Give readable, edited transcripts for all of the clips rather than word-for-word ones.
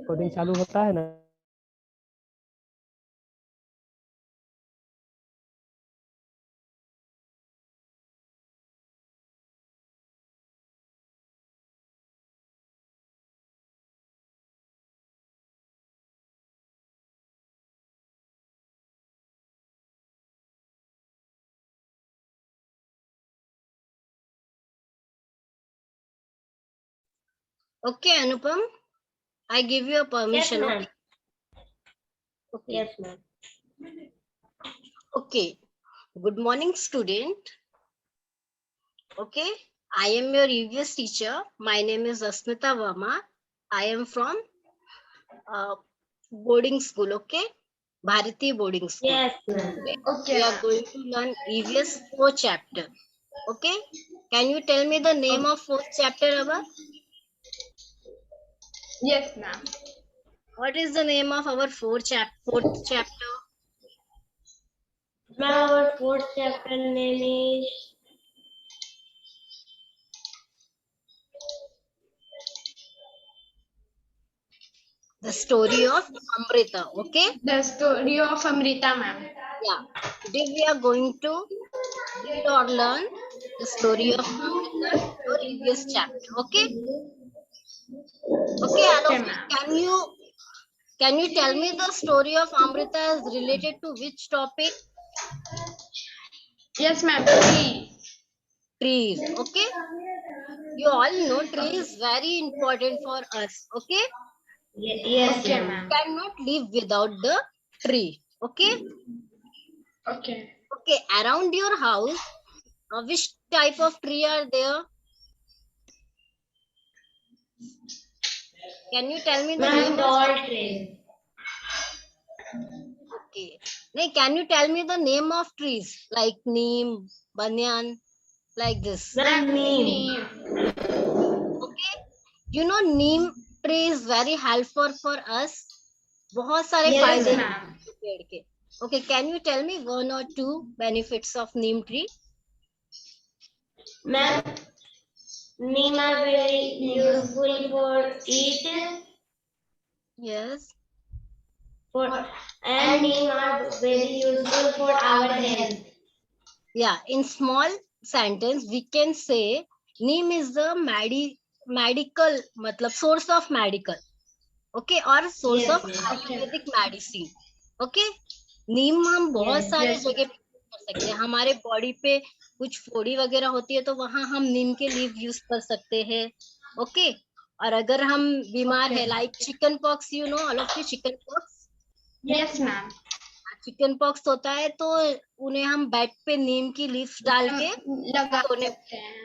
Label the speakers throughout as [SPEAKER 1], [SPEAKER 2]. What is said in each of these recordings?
[SPEAKER 1] Coding चालू होता है ना।
[SPEAKER 2] Okay, Anupam, I give you a permission.
[SPEAKER 3] Yes, ma'am.
[SPEAKER 2] Okay.
[SPEAKER 3] Yes, ma'am.
[SPEAKER 2] Okay. Good morning, student. Okay, I am your EVS teacher. My name is Asmita Verma. I am from boarding school. Okay, Bharati boarding school.
[SPEAKER 3] Yes, ma'am.
[SPEAKER 2] Today
[SPEAKER 4] Okay,
[SPEAKER 2] we are
[SPEAKER 4] ma'am.
[SPEAKER 2] going to learn EVS 4th chapter. Okay, can you tell me the name of 4th chapter, Abba?
[SPEAKER 4] Yes, ma'am.
[SPEAKER 2] What is the name of our 4th chapter?
[SPEAKER 3] Ma'am, our fourth chapter name is
[SPEAKER 2] The story of Amrita. Okay,
[SPEAKER 4] The story of Amrita, ma'am.
[SPEAKER 2] yeah. Today we are going to read or learn the story of Amrita in your EVS chapter. Okay. Okay,
[SPEAKER 4] Okay,
[SPEAKER 2] Alok,
[SPEAKER 4] ma'am.
[SPEAKER 2] can you tell me the story of Amrita is related to which topic?
[SPEAKER 4] Yes, ma'am. Please.
[SPEAKER 2] Trees. Okay. You all know tree is very important for us. Okay.
[SPEAKER 3] yes,
[SPEAKER 4] Okay,
[SPEAKER 3] ma'am.
[SPEAKER 4] ma'am.
[SPEAKER 2] Cannot live without the tree. Okay.
[SPEAKER 4] Okay.
[SPEAKER 2] Okay. Around your house, which type of tree are there? Can you tell me the
[SPEAKER 3] Ma'am,
[SPEAKER 2] name of?
[SPEAKER 3] tall trees.
[SPEAKER 2] Okay. Nay, can you tell me the name of trees like neem, banyan, like this?
[SPEAKER 3] Ma'am, neem.
[SPEAKER 2] Okay. You know neem tree is very helpful for us. बहुत सारे
[SPEAKER 3] Yes,
[SPEAKER 2] फायदे
[SPEAKER 3] ma'am.
[SPEAKER 2] हैं पेड़ के. Okay, can you tell me one or two benefits of neem tree?
[SPEAKER 3] Ma'am, neem are very useful for eat,
[SPEAKER 2] Yes.
[SPEAKER 3] and neem are very useful for our health.
[SPEAKER 2] Yeah, in small sentence we can say neem is the medical मतलब source of medical. Okay, or source
[SPEAKER 3] Yes,
[SPEAKER 2] of
[SPEAKER 3] yes.
[SPEAKER 2] Ayurvedic medicine. Okay, नीम हम बहुत
[SPEAKER 3] Yes,
[SPEAKER 2] सारे
[SPEAKER 4] yes,
[SPEAKER 2] जगह पे कर सकते हैं. हमारे बॉडी पे कुछ फोड़ी वगैरह होती है तो वहां हम नीम के लीव यूज कर सकते हैं. ओके, और अगर हम बीमार
[SPEAKER 4] Okay.
[SPEAKER 2] है like chicken pox, you know all of you chicken pox.
[SPEAKER 4] Yes, ma'am.
[SPEAKER 2] Chicken pox होता है तो उन्हें हम बेड पे नीम की लीव्स डाल के
[SPEAKER 4] लगा
[SPEAKER 2] सोने.
[SPEAKER 4] सकते हैं.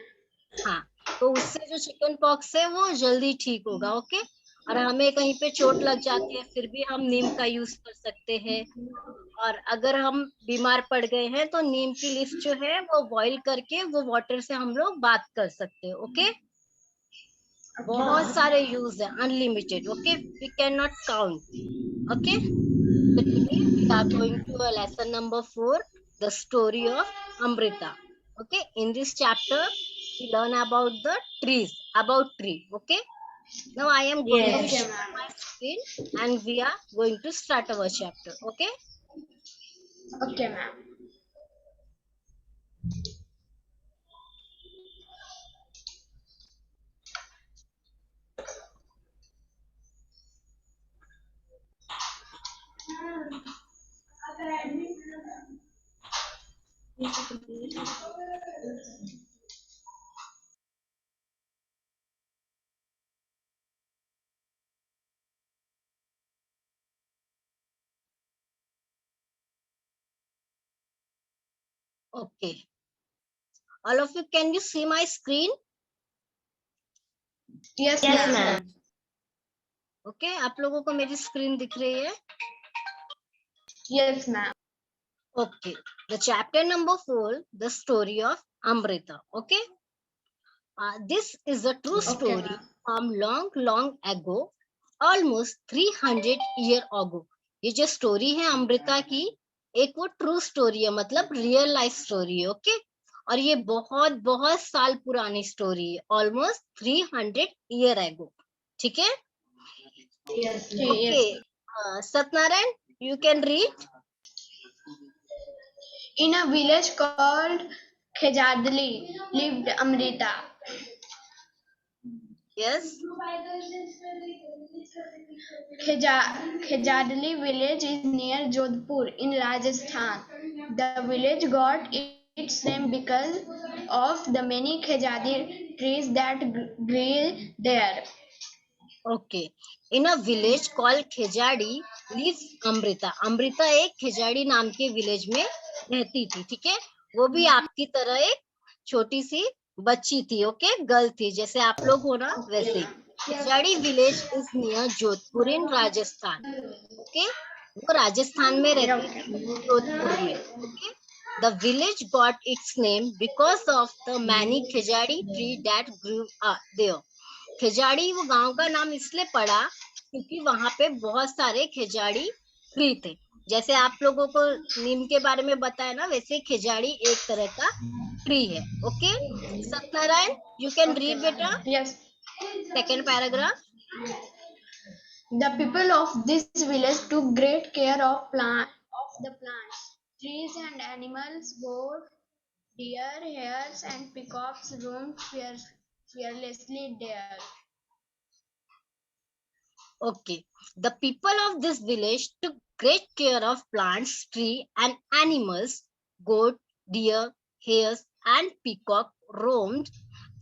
[SPEAKER 2] हाँ, तो उससे जो चिकन पॉक्स है वो जल्दी ठीक होगा. ओके, और हमें कहीं पे चोट लग जाती है फिर भी हम नीम का यूज कर सकते हैं. और अगर हम बीमार पड़ गए हैं तो नीम की लीफ जो है वो बॉईल करके वो वाटर से हम लोग बात कर सकते हैं. ओके, बहुत सारे यूज है, unlimited. Okay, we can not count. Okay, so today we are going to a lesson number 4, the story of Amrita. Okay, in this chapter we learn about the trees, about tree. Okay, now I am going to
[SPEAKER 3] Yes.
[SPEAKER 4] Okay,
[SPEAKER 2] share
[SPEAKER 4] ma'am.
[SPEAKER 2] my screen and we are going to start our chapter. Okay.
[SPEAKER 4] Okay, ma'am.
[SPEAKER 2] Okay, all of you, can you see my screen?
[SPEAKER 4] Yes,
[SPEAKER 3] Yes,
[SPEAKER 4] ma'am.
[SPEAKER 3] ma'am.
[SPEAKER 2] Okay, आप लोगों को मेरी screen दिख रही है?
[SPEAKER 4] Yes, ma'am.
[SPEAKER 2] Okay, the chapter number 4, the story of Amrita. Okay, this is a true
[SPEAKER 4] Okay,
[SPEAKER 2] story
[SPEAKER 4] ma'am.
[SPEAKER 2] from long ago, almost 300 year ago. ये जो story है अमृता की, एक वो ट्रू स्टोरी है, मतलब रियल लाइफ स्टोरी है. ओके, और ये बहुत बहुत साल पुरानी स्टोरी है, ऑलमोस्ट 300 ईयर एगो। ठीक है,
[SPEAKER 3] Yes.
[SPEAKER 2] Okay. Satyanarayan, you can read.
[SPEAKER 4] In a village called Khejadli lived Amrita.
[SPEAKER 2] Yes,
[SPEAKER 4] Khejadli village is near Jodhpur in Rajasthan. The village got its name because of the many khejadi trees that grew there.
[SPEAKER 2] Okay. In a village called Khejadi lives Amrita. Amrita एक खेजाड़ी नाम के village में रहती थी। ठीक है, वो भी आपकी तरह एक छोटी सी बच्ची थी। ओके, गर्ल थी, जैसे आप लोग हो ना वैसे ही। Khejadi village is near Jodhpur in Rajasthan. Okay, वो राजस्थान में रहती थी, जोधपुर में। Okay, the village got its name because of the many Khejadi tree that grew there. Khejadi वो गांव का नाम इसलिए पड़ा क्योंकि वहां पे बहुत सारे खेजाड़ी ट्री थे। जैसे आप लोगों को नीम के बारे में बताया ना, वैसे खेजाड़ी एक तरह का ट्री है। Okay, Satyanarayan, you can
[SPEAKER 4] Okay,
[SPEAKER 2] read बेटा
[SPEAKER 4] ma'am. Yes.
[SPEAKER 2] Second paragraph.
[SPEAKER 4] The people of this village took great care of the plants, trees, and animals. Goat, deer, hares, and peacocks roamed fearlessly there.
[SPEAKER 2] Okay, the people of this village took great care of plants, tree, and animals. Goat, deer, hares, and peacock roamed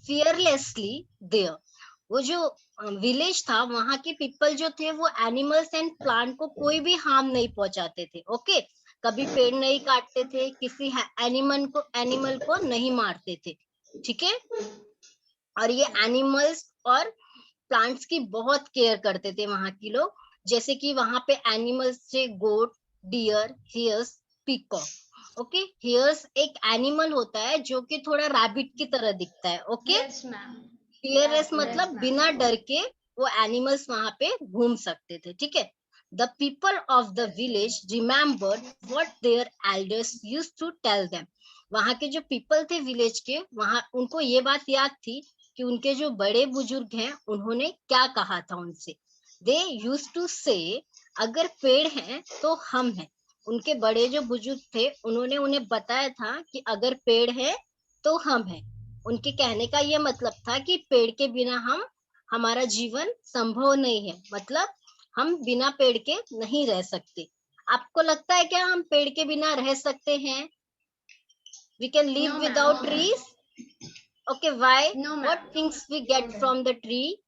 [SPEAKER 2] fearlessly there. वो जो village था, वहां के people जो थे वो animals and plant को कोई भी हार्म नहीं पहुंचाते थे। ओके, कभी पेड़ नहीं काटते थे, किसी एनिमल को नहीं मारते थे। ठीक है, और ये एनिमल्स और प्लांट्स की बहुत केयर करते थे वहां के लोग। जैसे कि वहां पे एनिमल्स थे goat, deer, hares, peacock. Okay, hares एक एनिमल होता है जो कि थोड़ा रैबिट की तरह दिखता है। Okay,
[SPEAKER 4] Yes, ma'am.
[SPEAKER 2] Fearless
[SPEAKER 3] Yes,
[SPEAKER 2] मतलब
[SPEAKER 3] ma'am.
[SPEAKER 2] बिना डर के वो एनिमल्स वहां पे घूम सकते थे। ठीक है, the people of the village remembered what their elders used to tell them. वहां के जो पीपल थे विलेज के, वहां उनको ये बात याद थी कि उनके जो बड़े बुजुर्ग हैं उन्होंने क्या कहा था उनसे। दे यूज्ड टू से, अगर पेड़ हैं तो हम हैं। उनके बड़े जो बुजुर्ग थे उन्होंने उन्हें बताया था कि अगर पेड़ है तो हम हैं। उनके कहने का ये मतलब था कि पेड़ के बिना हमारा जीवन संभव नहीं है, मतलब हम बिना पेड़ के नहीं रह सकते। आपको लगता है क्या हम पेड़ के बिना रह सकते हैं? We can live
[SPEAKER 4] No,
[SPEAKER 2] without
[SPEAKER 4] ma'am.
[SPEAKER 2] trees? Okay, why?
[SPEAKER 4] No, ma'am.
[SPEAKER 2] What things we get from the tree?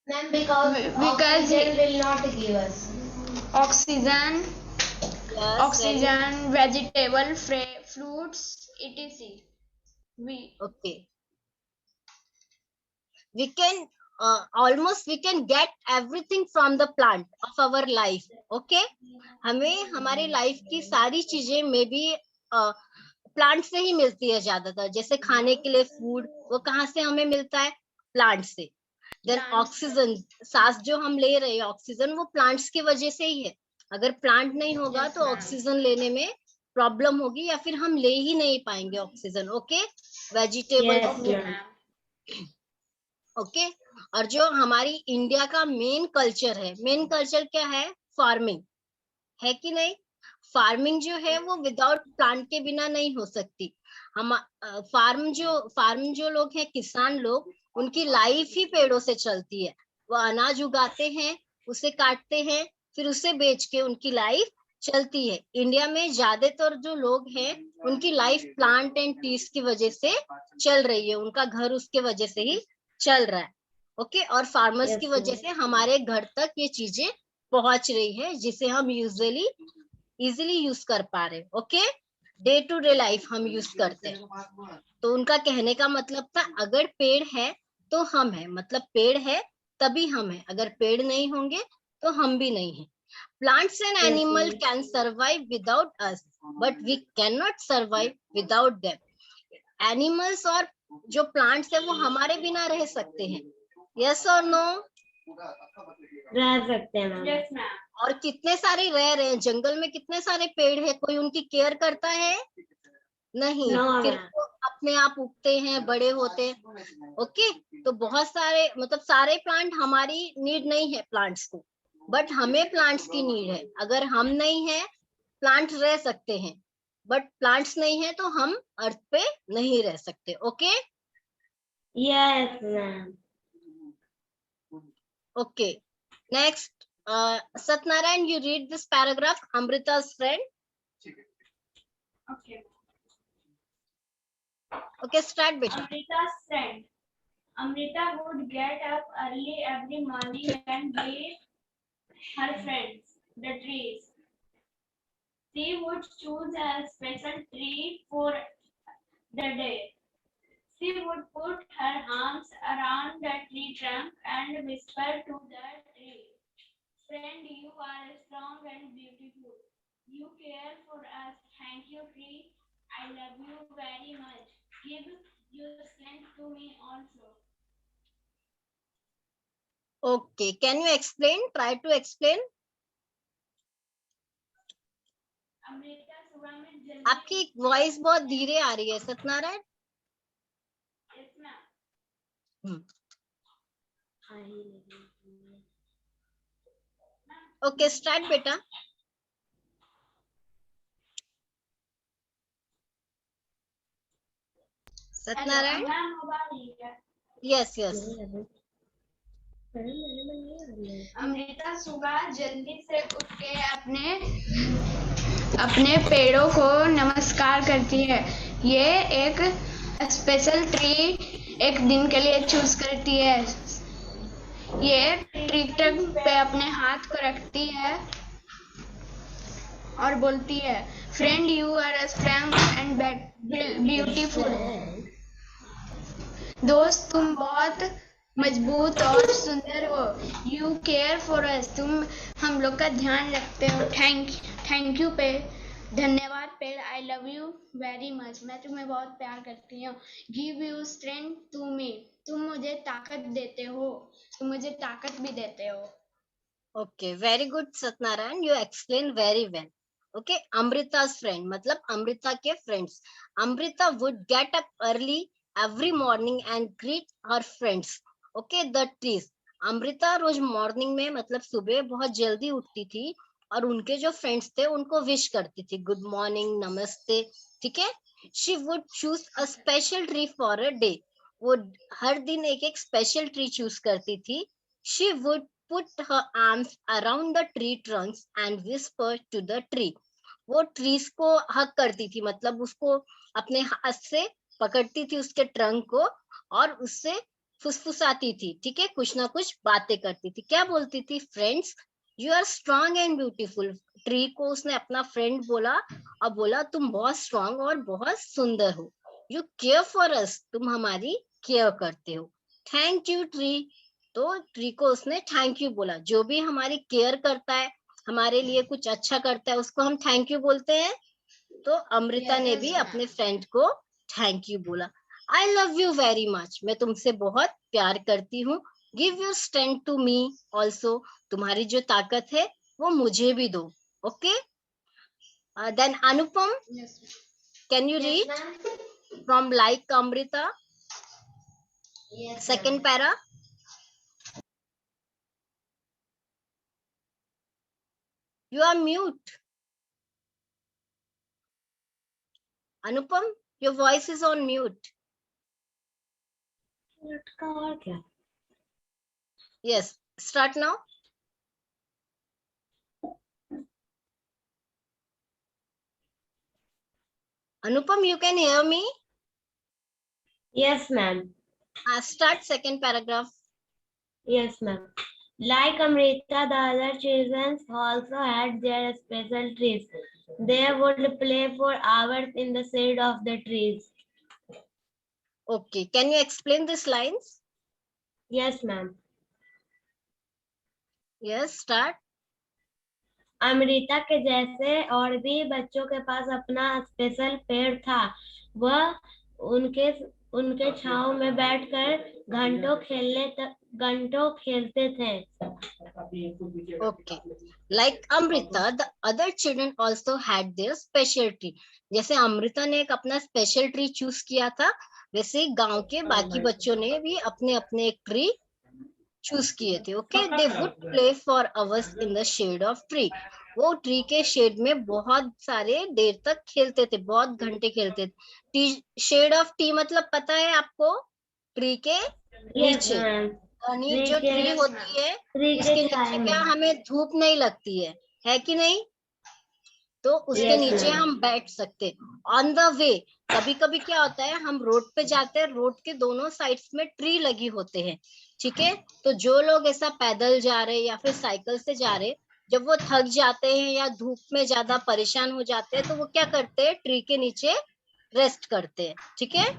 [SPEAKER 3] Ma'am, because
[SPEAKER 4] Because
[SPEAKER 3] oxygen will not give us.
[SPEAKER 4] Oxygen,
[SPEAKER 2] Yes,
[SPEAKER 4] vegetable, fruits, etc.
[SPEAKER 2] okay. We can almost we can get everything from the plant of our life. Okay, हमें हमारी life की सारी चीजें में भी plant से ही मिलती है ज्यादातर। जैसे खाने के लिए फूड, वो कहाँ से हमें मिलता है? प्लांट से। देन ऑक्सीजन, सांस जो हम ले रहे हैं ऑक्सीजन, वो प्लांट्स की वजह से ही है। अगर प्लांट नहीं होगा
[SPEAKER 3] Yes,
[SPEAKER 2] तो
[SPEAKER 3] ma'am.
[SPEAKER 2] ऑक्सीजन लेने में प्रॉब्लम होगी या फिर हम ले ही नहीं पाएंगे oxygen. Okay, vegetable
[SPEAKER 3] Yes,
[SPEAKER 2] food.
[SPEAKER 3] ma'am.
[SPEAKER 2] Okay, और जो हमारी इंडिया का मेन कल्चर है, मेन कल्चर क्या है? फार्मिंग है कि नहीं? फार्मिंग जो है वो विदाउट प्लांट के बिना नहीं हो सकती। हम फार्म जो लोग हैं, किसान लोग, उनकी लाइफ ही पेड़ों से चलती है। वो अनाज उगाते हैं, उसे काटते हैं, फिर उसे बेच के उनकी लाइफ चलती है। इंडिया में ज्यादातर जो लोग हैं उनकी लाइफ प्लांट एंड ट्रीज की वजह से चल रही है, उनका घर उसके वजह से ही चल रहा है। ओके, और फार्मर्स
[SPEAKER 3] Yes,
[SPEAKER 2] की वजह
[SPEAKER 3] ma'am.
[SPEAKER 2] से हमारे घर तक ये चीजें पहुंच रही है, जिसे हम इजिली यूज कर पा रहे हैं। Okay, day to day life हम यूज करते हैं। तो उनका कहने का मतलब था अगर पेड़ है तो हम है, मतलब पेड़ है तभी हम है, अगर पेड़ नहीं होंगे तो हम भी नहीं है। Plants and
[SPEAKER 3] Yes,
[SPEAKER 2] animal
[SPEAKER 3] ma'am.
[SPEAKER 2] Can survive without us, but we can not survive without them. Animals और जो प्लांट्स है वो हमारे बिना रह सकते हैं। यस और नो?
[SPEAKER 3] रह सकते हैं मैम.
[SPEAKER 4] Yes, ma'am.
[SPEAKER 2] और कितने सारे रह रहे हैं जंगल में, कितने सारे पेड़ है, कोई उनकी केयर करता है? नहीं,
[SPEAKER 3] No,
[SPEAKER 2] फिर
[SPEAKER 3] ma'am.
[SPEAKER 2] वो अपने आप उगते हैं, बड़े होते हैं। ओके, तो बहुत सारे मतलब सारे प्लांट हमारी नीड नहीं है प्लांट्स को, बट हमें प्लांट्स की नीड है। अगर हम नहीं है, प्लांट रह सकते हैं, बट प्लांट्स नहीं है तो हम अर्थ पे नहीं रह सकते। Okay
[SPEAKER 3] Yes, ma'am.
[SPEAKER 2] Okay, next Satyanarayan, you read this paragraph, Amrita's friend.
[SPEAKER 3] Okay.
[SPEAKER 2] Okay, start बेटा.
[SPEAKER 3] Amrita's friend. Amrita would get up early every morning and greet her friends, the trees. She would choose a special tree for the day. She would put her arms around the tree trunk and whisper to the tree, "Friend, you are strong and beautiful. You care for us. Thank you, tree. I love you very much. Give your strength to me also."
[SPEAKER 2] Okay, can you explain? Try to explain.
[SPEAKER 3] Amrita सुबह में जल्दी
[SPEAKER 2] आपकी voice बहुत धीरे आ रही है Satyanarayan.
[SPEAKER 3] Yes, ma'am.
[SPEAKER 2] Okay, start बेटा. Satyanarayan.
[SPEAKER 3] Ma'am, mobile है.
[SPEAKER 2] Yes yes.
[SPEAKER 4] अमृता सुबह जल्दी से उठ के अपने पेड़ों को नमस्कार करती है। ये एक स्पेशल ट्री एक दिन के लिए चूज करती है। ये ट्री ट्रंक पे अपने हाथ को रखती है और बोलती है, "friend, you are strong and beautiful." दोस्त, तुम बहुत मजबूत और सुंदर हो। यू केयर फॉर अस, तुम हम लोग का ध्यान रखते हो। थैंक यू पे धन्यवाद पेड़। I love you very much, मैं तुम्हें बहुत प्यार करती हूँ। Give you strength to me, तुम मुझे ताकत देते हो, तुम मुझे ताकत भी देते हो।
[SPEAKER 2] Okay, very good Satyanarayan, you explain very well. Okay, Amrita's friend मतलब अमृता के friends. Amrita would get up early every morning and greet her friends. ओके, the trees. अमृता रोज मॉर्निंग में मतलब सुबह बहुत जल्दी उठती थी और उनके जो फ्रेंड्स थे उनको विश करती थी, गुड मॉर्निंग, नमस्ते. ठीक है. She would choose a special tree for a day. वो हर दिन एक एक स्पेशल ट्री चूज करती थी. She would put her arms around the tree trunks and whisper to the tree. वो ट्रीज को हक करती थी, मतलब उसको अपने हाथ से पकड़ती थी उसके ट्रंक को और उससे फुसफुसाती थी. ठीक है, कुछ ना कुछ बातें करती थी. क्या बोलती थी? Friends, you are strong and beautiful. Tree को उसने अपना फ्रेंड बोला और बोला, तुम बहुत स्ट्रांग और बहुत सुंदर हो. यू केयर फॉर अस, तुम हमारी केयर करते हो. Thank you tree. तो ट्री को उसने थैंक यू बोला. जो भी हमारी केयर करता है, हमारे लिए कुछ अच्छा करता है, उसको हम थैंक यू बोलते हैं. तो अमृता ने भी अपने फ्रेंड को थैंक यू बोला. I love you very much, मैं तुमसे बहुत प्यार करती हूँ. Give your strength to me also, तुम्हारी जो ताकत है वो मुझे भी दो. Okay, then Anupam, can you read from like Amrita, second para. You are mute. Anupam, your voice is on mute. Yes, start now. Anupam, you can hear me?
[SPEAKER 3] Yes, ma'am.
[SPEAKER 2] Start second paragraph.
[SPEAKER 3] Yes, ma'am. Like Amrita, the other children also had their special trees. They would play for hours in the shade of the trees.
[SPEAKER 2] Okay, can you explain these lines?
[SPEAKER 3] Yes, ma'am.
[SPEAKER 2] Yes, start.
[SPEAKER 3] Amrita के जैसे और भी बच्चों के पास अपना special पेड़ था. वह उनके छांव में बैठकर घंटों घंटों खेलते थे।
[SPEAKER 2] Okay. Like Amrita, the other children also had their special tree. जैसे अमृता ने एक अपना स्पेशल ट्री चूज किया था, वैसे ही गांव के बाकी बच्चों ने भी अपने अपने एक ट्री चूज किए थे. Okay, they would play for hours in the shade of tree. वो ट्री के शेड में बहुत सारे देर तक खेलते थे, बहुत घंटे खेलते थे. शेड ऑफ टी मतलब पता है आपको? ट्री के नीचे, यानी जो ट्री होती है उसके नीचे क्या हमें धूप नहीं लगती है कि नहीं? तो उसके नीचे हम बैठ सकते. ऑन द वे, कभी कभी क्या होता है, हम रोड पे जाते हैं, रोड के दोनों साइड्स में ट्री लगी होते हैं, ठीक है? तो जो लोग ऐसा पैदल जा रहे या फिर साइकिल से जा रहे, जब वो थक जाते हैं या धूप में ज्यादा परेशान हो जाते हैं, तो वो क्या करते हैं, ट्री के नीचे रेस्ट करते हैं, ठीक है?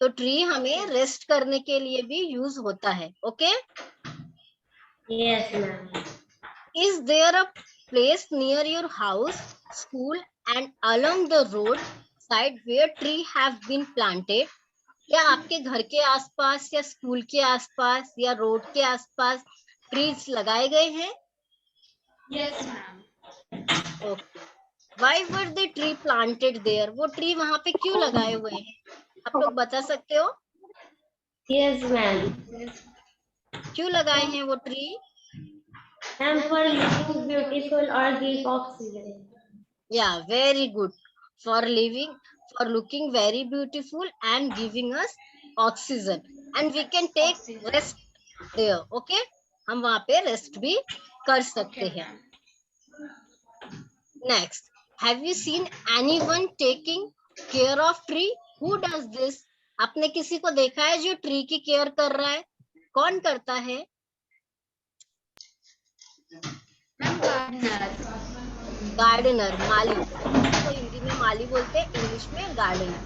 [SPEAKER 2] तो ट्री हमें रेस्ट करने के लिए भी यूज होता है. Okay,
[SPEAKER 3] yes ma'am.
[SPEAKER 2] Is there a place near your house, school and along the road side where tree have been planted? या आपके घर के आसपास या स्कूल के आसपास या रोड के आसपास ट्रीज लगाए गए हैं?
[SPEAKER 4] Yes, ma'am.
[SPEAKER 2] Okay. Why were they tree planted there? वो ट्री वहां पे क्यों लगाए हुए हैं, आप लोग बता सकते हो?
[SPEAKER 3] Yes ma'am.
[SPEAKER 2] क्यों लगाए हैं वो tree?
[SPEAKER 3] Ma'am, for looking beautiful और give oxygen.
[SPEAKER 2] Yeah, very good. For living, for looking very beautiful and giving us oxygen. And we can take rest there. Okay? हम वहाँ पे रेस्ट भी कर सकते हैं. Next, have you seen anyone taking care of tree? Who does this? आपने किसी को देखा है जो ट्री की केयर कर रहा है? कौन करता है? गार्डनर, माली. तो हिंदी में माली बोलते हैं, इंग्लिश में gardener.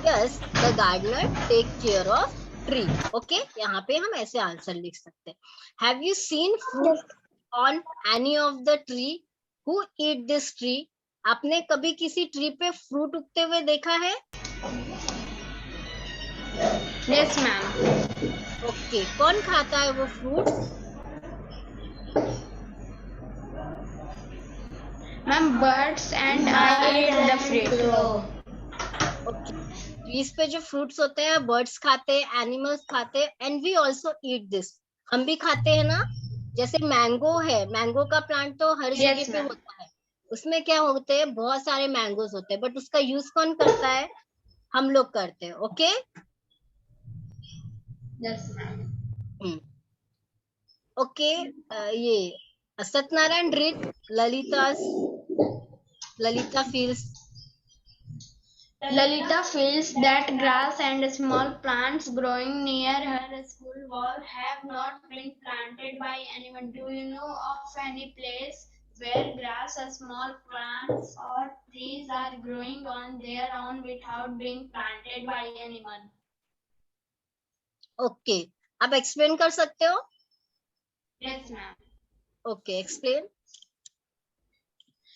[SPEAKER 2] Yes, the gardener take care of tree. Okay, यहाँ पे हम ऐसे आंसर लिख सकते हैं. Have you seen fruit on any of the tree? Who eat this tree? आपने कभी किसी ट्री पे फ्रूट उगते हुए देखा है?
[SPEAKER 4] Yes, ma'am.
[SPEAKER 2] ओके, कौन खाता है वो fruit?
[SPEAKER 4] Ma'am, birds and I eat the fruit.
[SPEAKER 2] Okay, trees पे जो फ्रूट्स होते हैं बर्ड्स खाते हैं, एनिमल्स खाते हैं, and we also eat this. हम भी खाते हैं ना. जैसे मैंगो है, मैंगो का प्लांट तो हर जगह पे होता है. उसमें क्या होते हैं, बहुत सारे मैंगोज होते हैं, बट उसका यूज कौन करता है? हम लोग करते हैं. ओके.
[SPEAKER 4] Yes, ma'am.
[SPEAKER 2] ओके, ये Satyanarayan read Lalita feels.
[SPEAKER 4] Lalita feels that grass and small plants growing near her school wall have not been planted by anyone. Do you know of any place where grass or small plants or trees are growing on their own without being planted by anyone?
[SPEAKER 2] Okay, आप explain कर सकते हो?
[SPEAKER 4] Yes, ma'am.
[SPEAKER 2] Okay, explain.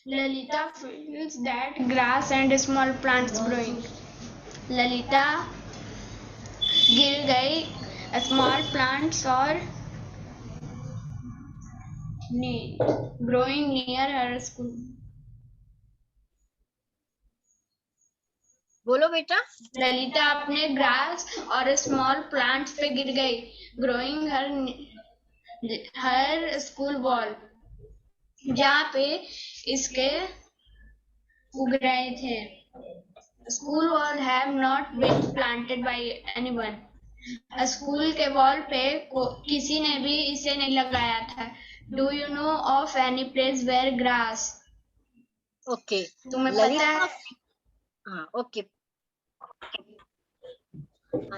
[SPEAKER 4] Lalita feels that grass and small plants growing. Lalita गिर गई small plants और growing near her school.
[SPEAKER 2] बोलो बेटा.
[SPEAKER 4] ललिता अपने ग्रास और स्मॉल प्लांट्स पे गिर गई, ग्रोइंग हर स्कूल वॉल, जहाँ पे इसके उग रहे थे. School wall have not been planted by anyone. School के वॉल पे किसी ने भी इसे नहीं लगाया था. Do you know of any place where grass?
[SPEAKER 2] Okay,
[SPEAKER 4] तुम्हें पता है?
[SPEAKER 2] हाँ, okay.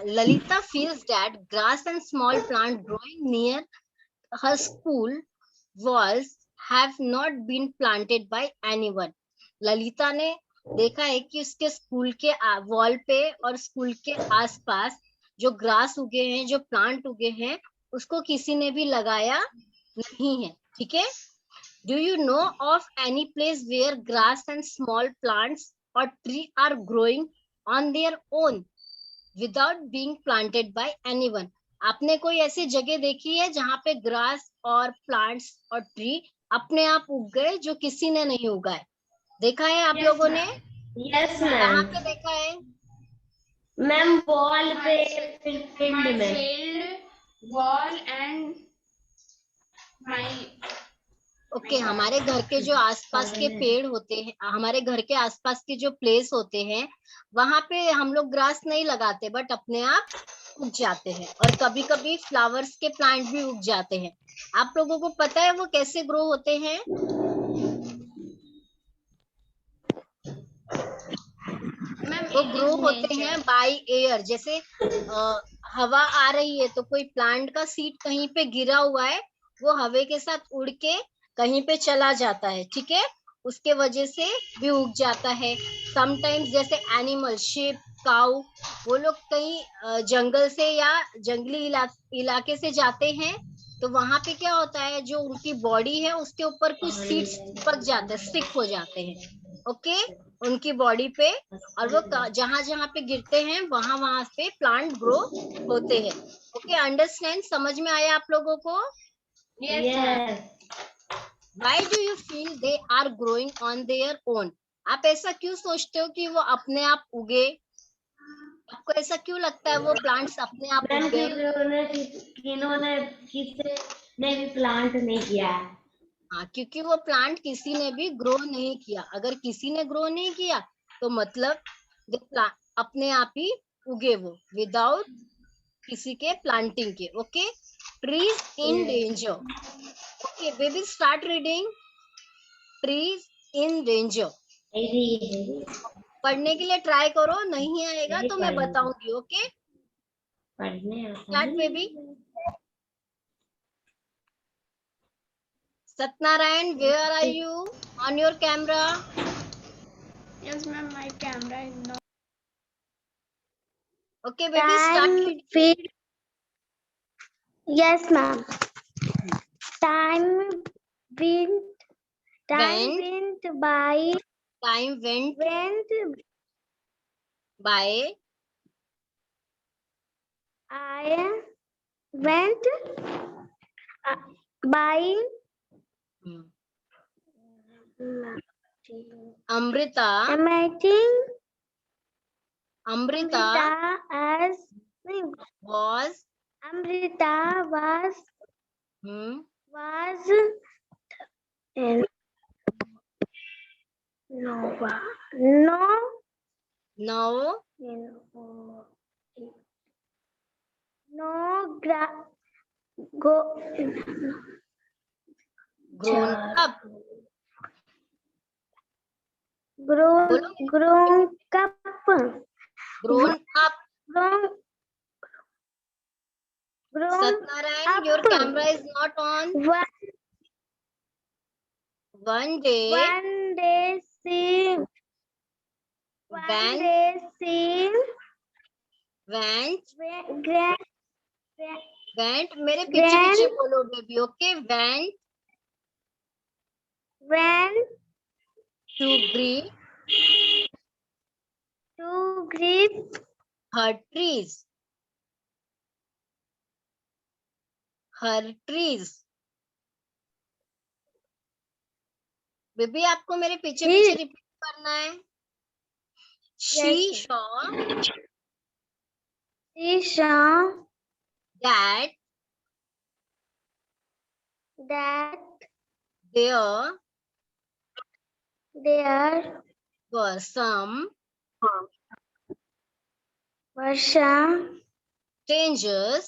[SPEAKER 2] Lalita feels that grass and small plant growing near her school walls have not been planted by anyone. Lalita ने देखा है कि उसके स्कूल के वॉल पे और स्कूल के आसपास जो ग्रास उगे हैं, जो प्लांट उगे हैं, उसको किसी ने भी लगाया नहीं है. ठीक है. Do you know of any place where grass and small plants or tree are growing on their own without being planted by anyone? आपने कोई ऐसी जगह देखी है जहाँ पे ग्रास और प्लांट्स और ट्री अपने आप उग गए जो किसी ने नहीं उगाए? देखा है आप लोगों ने?
[SPEAKER 3] यस
[SPEAKER 2] कहाँ
[SPEAKER 3] मैम।
[SPEAKER 2] पे देखा है?
[SPEAKER 3] मैम वॉल पे, फिर फील्ड
[SPEAKER 4] My
[SPEAKER 3] में।
[SPEAKER 4] field, wall, and my
[SPEAKER 2] okay हमारे घर के जो आसपास के पेड़ होते हैं, हमारे घर के आसपास के जो प्लेस होते हैं, वहां पे हम लोग ग्रास नहीं लगाते, बट अपने आप उग जाते हैं। और कभी कभी फ्लावर्स के प्लांट भी उग जाते हैं। आप लोगों को पता है वो कैसे ग्रो होते हैं?
[SPEAKER 4] ma'am,
[SPEAKER 2] वो
[SPEAKER 4] it
[SPEAKER 2] ग्रो
[SPEAKER 4] is
[SPEAKER 2] होते हैं
[SPEAKER 4] nature.
[SPEAKER 2] By air. जैसे हवा आ रही है तो कोई प्लांट का सीड कहीं पे गिरा हुआ है, वो हवा के साथ उड़ के कहीं पे चला जाता है, ठीक है? उसके वजह से भी उग जाता है। समटाइम्स जैसे एनिमल, शेप, काऊ, वो लोग कहीं जंगल से या जंगली इलाके से जाते हैं, तो वहां पे क्या होता है, जो उनकी बॉडी है उसके ऊपर कुछ सीड्स चिपक जाते हैं, स्टिक हो जाते हैं, ओके, उनकी बॉडी पे। और वो जहां जहां पे गिरते हैं वहां वहां पे प्लांट ग्रो होते हैं। Okay, understand? समझ में आया आप लोगों को?
[SPEAKER 4] Yes, ma'am.
[SPEAKER 3] Yes.
[SPEAKER 2] Why do you feel they are growing on their own? आप ऐसा क्यों सोचते हो कि वो अपने आप उगे? आपको ऐसा क्यों लगता है वो प्लांट्स अपने आप
[SPEAKER 3] मैम
[SPEAKER 2] उग गए?
[SPEAKER 3] किन्होंने किसी ने भी प्लांट नहीं किया है।
[SPEAKER 2] हाँ, क्योंकि वो प्लांट किसी ने भी ग्रो नहीं किया। अगर किसी ने ग्रो नहीं किया तो मतलब अपने आप ही उगे वो, विदाउट किसी के प्लांटिंग के। Okay, trees in danger. Okay baby, start reading. Trees in danger. पढ़ने के लिए ट्राई करो, नहीं आएगा तो मैं बताऊंगी। ओके,
[SPEAKER 3] पढ़ने
[SPEAKER 2] start baby. Satyanarayan, where are you on your camera?
[SPEAKER 4] Yes, ma'am. My camera is not.
[SPEAKER 2] Okay baby, start reading.
[SPEAKER 5] Yes, ma'am. Time went, time
[SPEAKER 2] Went.
[SPEAKER 5] went by,
[SPEAKER 2] Time went
[SPEAKER 5] went
[SPEAKER 2] by.
[SPEAKER 5] I went by.
[SPEAKER 2] Amrita.
[SPEAKER 5] Amrita as
[SPEAKER 2] Was.
[SPEAKER 5] Amrita was
[SPEAKER 2] Hmm. No. Grown up.
[SPEAKER 5] grown
[SPEAKER 2] बोलो,
[SPEAKER 5] grown up
[SPEAKER 2] grown up.
[SPEAKER 5] grown
[SPEAKER 2] Satnarayan, your
[SPEAKER 5] up.
[SPEAKER 2] camera is not on. One day.
[SPEAKER 5] One day she
[SPEAKER 2] Went. Went. मेरे पीछे पीछे बोलो baby. Okay, went to greet her trees. Her trees. Baby आपको मेरे पीछे पीछे repeat करना है। She saw that there were some strangers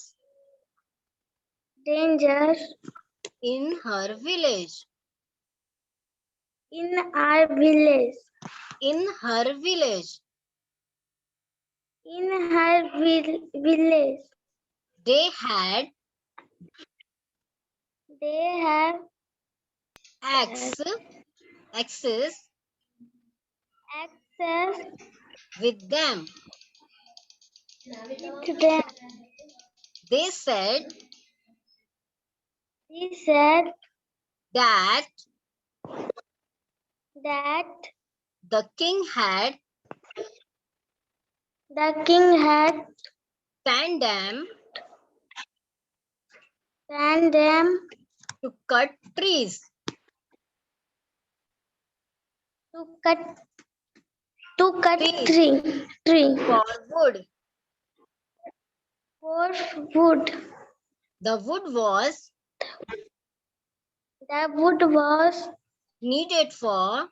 [SPEAKER 2] in her village.
[SPEAKER 5] in our village.
[SPEAKER 2] In her village.
[SPEAKER 5] In her village,
[SPEAKER 2] They had access with them.
[SPEAKER 5] to them.
[SPEAKER 2] They said
[SPEAKER 5] He said
[SPEAKER 2] that
[SPEAKER 5] that
[SPEAKER 2] the king had
[SPEAKER 5] the king had
[SPEAKER 2] sent them
[SPEAKER 5] send them
[SPEAKER 2] to cut trees.
[SPEAKER 5] to cut
[SPEAKER 2] Trees.
[SPEAKER 5] tree
[SPEAKER 2] For wood.
[SPEAKER 5] for wood.
[SPEAKER 2] The wood was
[SPEAKER 5] The wood was
[SPEAKER 2] needed for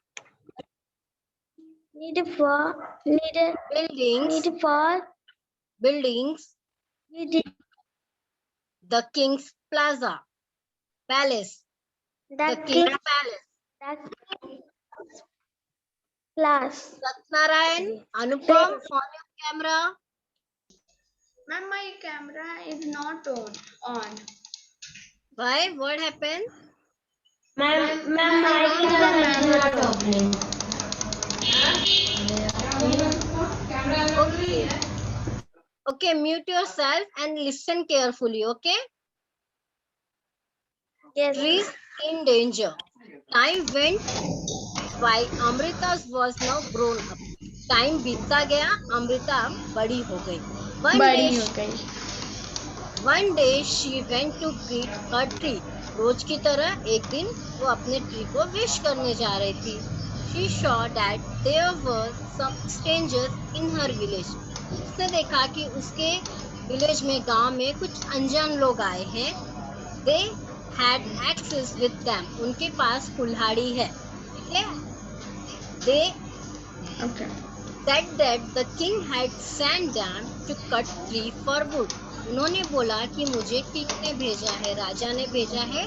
[SPEAKER 5] needed for
[SPEAKER 2] buildings
[SPEAKER 5] needed
[SPEAKER 2] the King's Palace.
[SPEAKER 5] the
[SPEAKER 2] The King's Palace.
[SPEAKER 5] class.
[SPEAKER 2] Satnarayan, Anupam, on your camera.
[SPEAKER 4] Ma'am, my camera is not on.
[SPEAKER 2] Why? What happened?
[SPEAKER 3] Ma'am,
[SPEAKER 4] My camera is not opening.
[SPEAKER 2] Okay. Okay, mute yourself and listen carefully, okay?
[SPEAKER 5] Yes.
[SPEAKER 2] Trees in danger. Time went by. Amrita was now grown up. Time बीतता गया, अमृता बड़ी हो गई. One day she went to greet her tree. रोज की तरह एक दिन वो अपने ट्री को विश करने जा रही थी. She saw that there were some strangers in her village. उसने देखा कि उसके विलेज में, गांव में कुछ अनजान लोग आए हैं. They had axes with them. उनके पास कुल्हाड़ी है. ठीक है? They said that the king had sent them to cut tree for wood. उन्होंने बोला कि मुझे किंग ने भेजा है, राजा ने भेजा है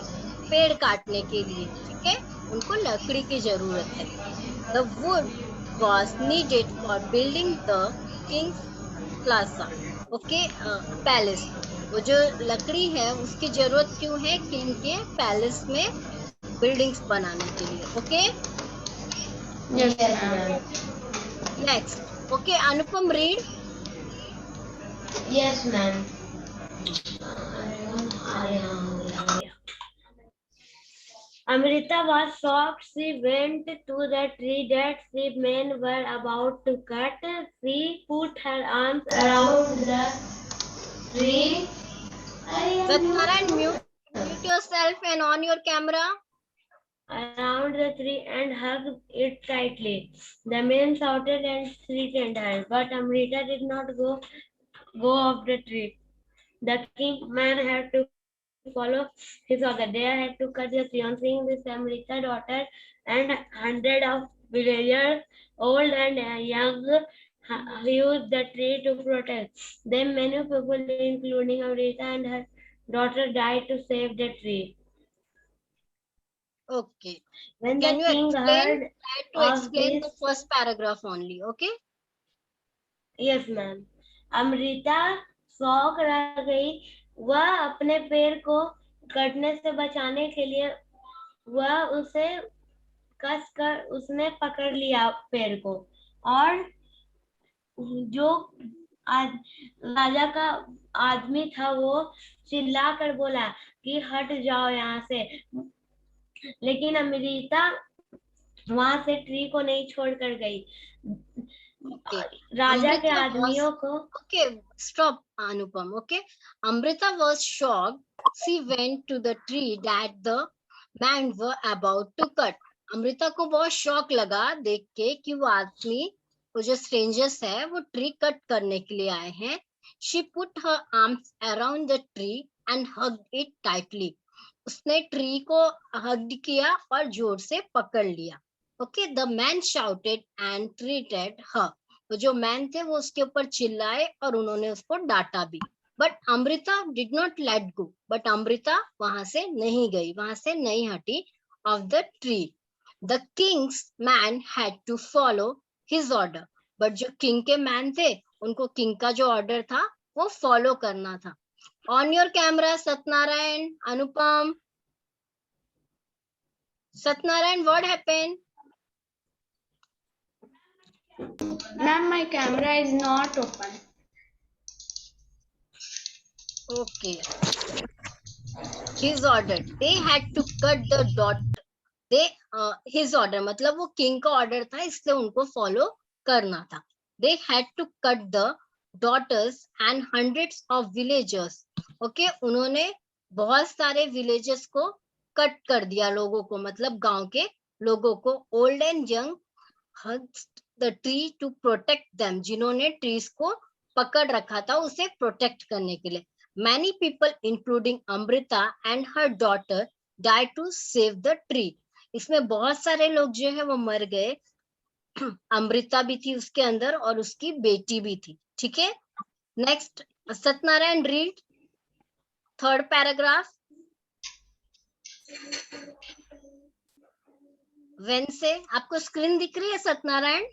[SPEAKER 2] पेड़ काटने के लिए. ठीक है? उनको लकड़ी की जरूरत है. The wood was needed for building the king's plaza. Okay, palace. वो जो लकड़ी है उसकी जरूरत क्यों है? किंग के पैलेस में बिल्डिंग्स बनाने के लिए. Okay,
[SPEAKER 4] Yes, ma'am.
[SPEAKER 2] Next. Okay, Anupam read.
[SPEAKER 4] Yes, ma'am.
[SPEAKER 3] Amrita was shocked. She went to the tree that the men were about to cut. She put her arms around the tree.
[SPEAKER 2] Satnarayan, mute yourself and on your camera.
[SPEAKER 3] Around the tree and hugged it tightly. The men shouted and threatened her, but Amrita did not go off the tree. The king man had to follow his order. They had to cut the tree. On seeing this, Amrita's daughter and hundreds of villagers, old and young, used the tree to protest. Then many people, including Amrita and her daughter, died to save the tree.
[SPEAKER 2] Okay.
[SPEAKER 3] When
[SPEAKER 2] Can
[SPEAKER 3] the
[SPEAKER 2] you
[SPEAKER 3] king
[SPEAKER 2] explain?
[SPEAKER 3] heard
[SPEAKER 2] Try to
[SPEAKER 3] of
[SPEAKER 2] explain the
[SPEAKER 3] this,
[SPEAKER 2] first paragraph only. Okay.
[SPEAKER 3] Yes ma'am. Amrita शौक रह गई. वह अपने पैर को कटने से बचाने के लिए वह उसे कस कर उसने पकड़ लिया पैर को, और जो राजा का आदमी था वो चिल्ला कर बोला कि हट जाओ यहाँ से. लेकिन अमृता वहां से ट्री को नहीं छोड़कर गई.
[SPEAKER 2] Okay.
[SPEAKER 3] राजा के
[SPEAKER 2] Amrita
[SPEAKER 3] आदमियों को.
[SPEAKER 2] Okay, stop, Anupam. Okay. Amrita was shocked. She went to the tree that the men were about to cut. Amrita को बहुत शौक लगा देख के कि वो आदमी, वो जो स्ट्रेंजर्स है, वो ट्री कट करने के लिए आए हैं. She put her arms around the tree and hugged it tightly. उसने ट्री को हग किया और जोर से पकड़ लिया. Okay, the man shouted and treated her. तो जो मैन थे वो उसके ऊपर चिल्लाए और उन्होंने उसको डांटा भी. But Amrita did not let go. But Amrita वहां से नहीं गई, वहां से नहीं हटी off the tree. The king's man had to follow his order. But जो किंग के मैन थे उनको किंग का जो ऑर्डर था वो फॉलो करना था. On your camera Satyanarayan, Anupam. Satyanarayan, what happened?
[SPEAKER 4] Ma'am, my camera is not open.
[SPEAKER 2] Okay. His order. They had to cut the dot. His order मतलब वो किंग का ऑर्डर था, इसलिए उनको फॉलो करना था. They had to cut the daughters and hundreds of villagers. Okay, उन्होंने बहुत सारे विलेजेस को कट कर दिया, लोगों को, मतलब गांव के लोगों को. Old and young hugged the tree to protect them, जिन्होंने ट्रीज को पकड़ रखा था उसे प्रोटेक्ट करने के लिए. Many people including Amrita and her daughter died to save the tree. इसमें बहुत सारे लोग जो है वो मर गए. अमृता भी थी उसके अंदर और उसकी बेटी भी थी. ठीक है. Next, Satyanarayan read third paragraph. When से आपको स्क्रीन दिख रही है Satyanarayan?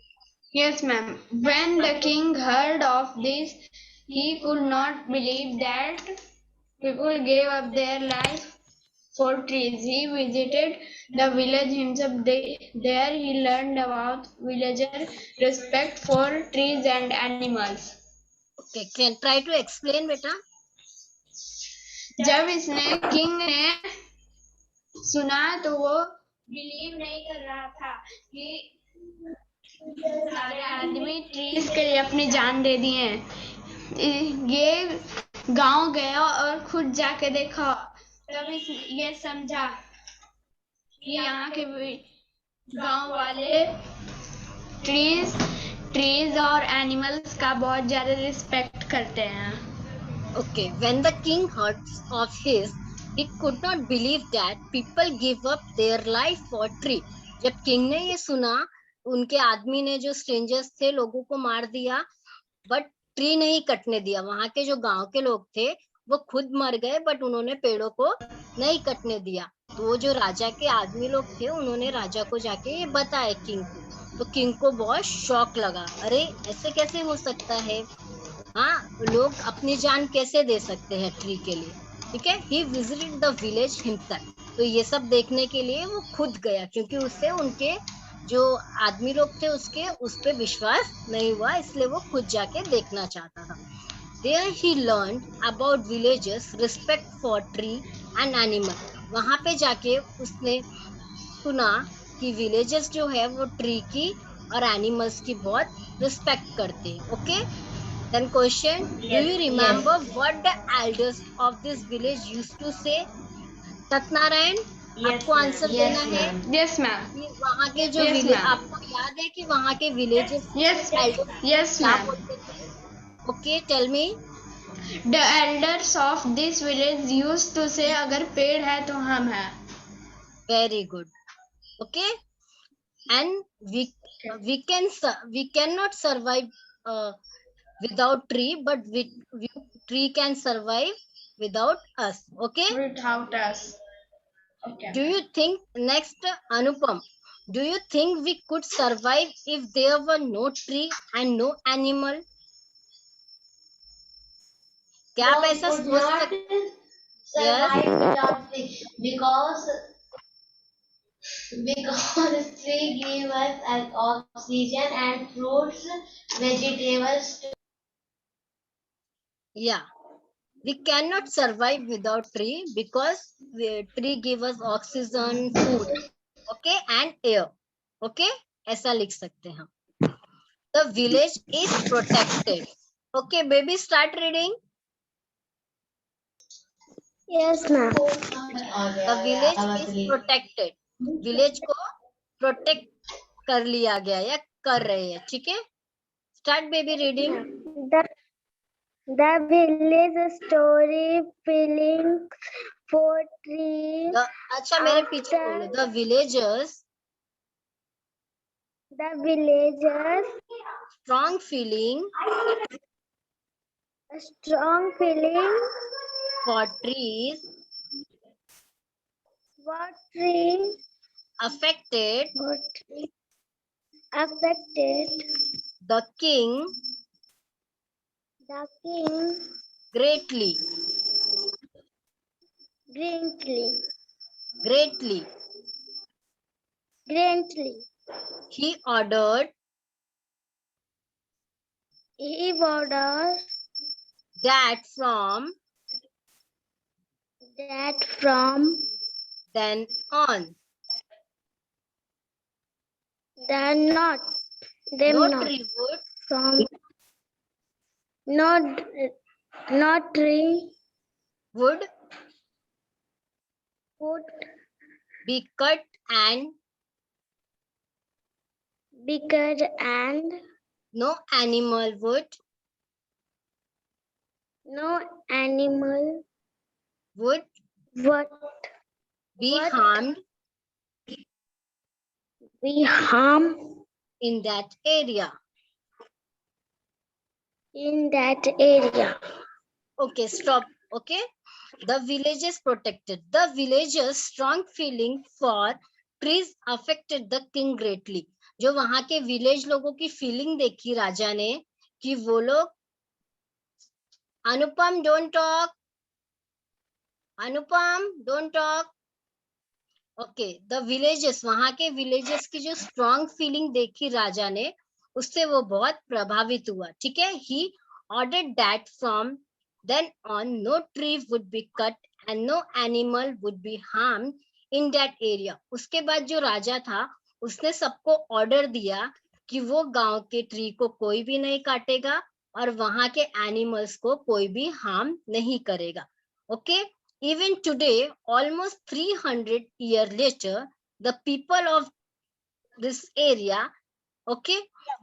[SPEAKER 4] Yes, ma'am. When the king heard of this, he could not believe that people gave up their life for trees. He visited the village himself. There he learned about villager respect for trees and animals.
[SPEAKER 2] Okay, can try to explain बेटा.
[SPEAKER 4] जब इसने king ने सुना तो वो believe नहीं कर रहा था कि सारे आदमी ट्रीज के लिए अपनी जान दे दिए हैं. ये गांव गया और खुद जाके देखा, तब ये समझा कि यहाँ के गांव वाले ट्रीज और एनिमल्स का बहुत ज्यादा रिस्पेक्ट करते हैं.
[SPEAKER 2] Okay, when the king heard of his, he could not believe that people give up their life for tree. जब किंग ने ये सुना, उनके आदमी ने, जो स्ट्रेंजर्स थे, लोगों को मार दिया, बट ट्री नहीं कटने दिया. वहां के जो गांव के लोग थे वो खुद मर गए, बट उन्होंने पेड़ों को नहीं कटने दिया. तो वो जो राजा के आदमी लोग थे, उन्होंने राजा को जाके ये बताया किंग को. तो किंग को बहुत शॉक लगा. अरे ऐसे कैसे हो सकता है? हाँ, लोग अपनी जान कैसे दे सकते हैं ट्री के लिए? ठीक है. He visited the village himself. तो ये सब देखने के लिए वो खुद गया, क्योंकि उससे उनके जो आदमी लोग थे उसके उस पे विश्वास नहीं हुआ, इसलिए वो खुद जाके देखना चाहता था. There he learned about villages respect for tree and animal. वहां पे जाके उसने सुना कि विलेजेस जो है वो ट्री की और एनिमल्स की बहुत रिस्पेक्ट करते हैं. Okay. Then question, do you remember what the elders of this village used to say? Satyanarayan, आपको आंसर देना है.
[SPEAKER 4] Yes, ma'am.
[SPEAKER 2] कि वहाँ के जो
[SPEAKER 4] Yes,
[SPEAKER 2] विलेज,
[SPEAKER 4] ma'am.
[SPEAKER 2] आपको याद है कि वहाँ के विलेजेस
[SPEAKER 4] Yes, yes,
[SPEAKER 2] क्या
[SPEAKER 4] ma'am.
[SPEAKER 2] बोलते थे? Okay, tell me.
[SPEAKER 4] The elders of this village used to say, अगर पेड़ है तो हम हैं.
[SPEAKER 2] Very good. Okay. And we cannot survive without tree, but tree can survive without us. Okay.
[SPEAKER 4] Without us. Okay.
[SPEAKER 2] Do you think, next Anupam, do you think we could survive if there were no tree and no animal? क्या आप ऐसा सोच सकते?
[SPEAKER 6] Survive without tree because tree give us as oxygen and fruits, vegetables.
[SPEAKER 2] Yeah, we cannot survive without tree because tree give us oxygen, food, okay, and air. Okay, ऐसा लिख सकते हैं. The village is protected. Okay, baby, start reading.
[SPEAKER 5] Yes, ma'am.
[SPEAKER 2] The village is protected. Village को protect कर लिया गया या कर रहे हैं. ठीक है. Start, baby, reading.
[SPEAKER 5] The village story feeling for trees.
[SPEAKER 2] अच्छा, मेरे पीछे बोलो. The villagers strong feeling for trees affected the king greatly. He ordered that from then on no tree would
[SPEAKER 5] would
[SPEAKER 2] be cut and
[SPEAKER 5] be cut and
[SPEAKER 2] no animal would
[SPEAKER 5] no animal
[SPEAKER 2] would
[SPEAKER 5] would
[SPEAKER 2] be
[SPEAKER 5] What?
[SPEAKER 2] harmed
[SPEAKER 5] be harmed
[SPEAKER 2] in that area.
[SPEAKER 5] in that area.
[SPEAKER 2] Okay, stop. Okay. The village is protected. The villagers' strong feeling for trees affected the king greatly. जो वहां के village लोगों की feeling देखी राजा ने कि वो लोग Anupam don't talk, Anupam don't talk. Okay, the villages, वहां के विलेजेस की जो स्ट्रॉन्ग फीलिंग देखी राजा ने, उससे वो बहुत प्रभावित हुआ. ठीक है. He ordered that from then on no tree would be cut and no animal would be harmed in that area. उसके बाद जो राजा था उसने सबको ऑर्डर दिया कि वो गांव के ट्री को कोई भी नहीं काटेगा और वहां के एनिमल्स को कोई भी हार्म नहीं करेगा. Okay. Even today, almost 300 years later, the people of this area, okay,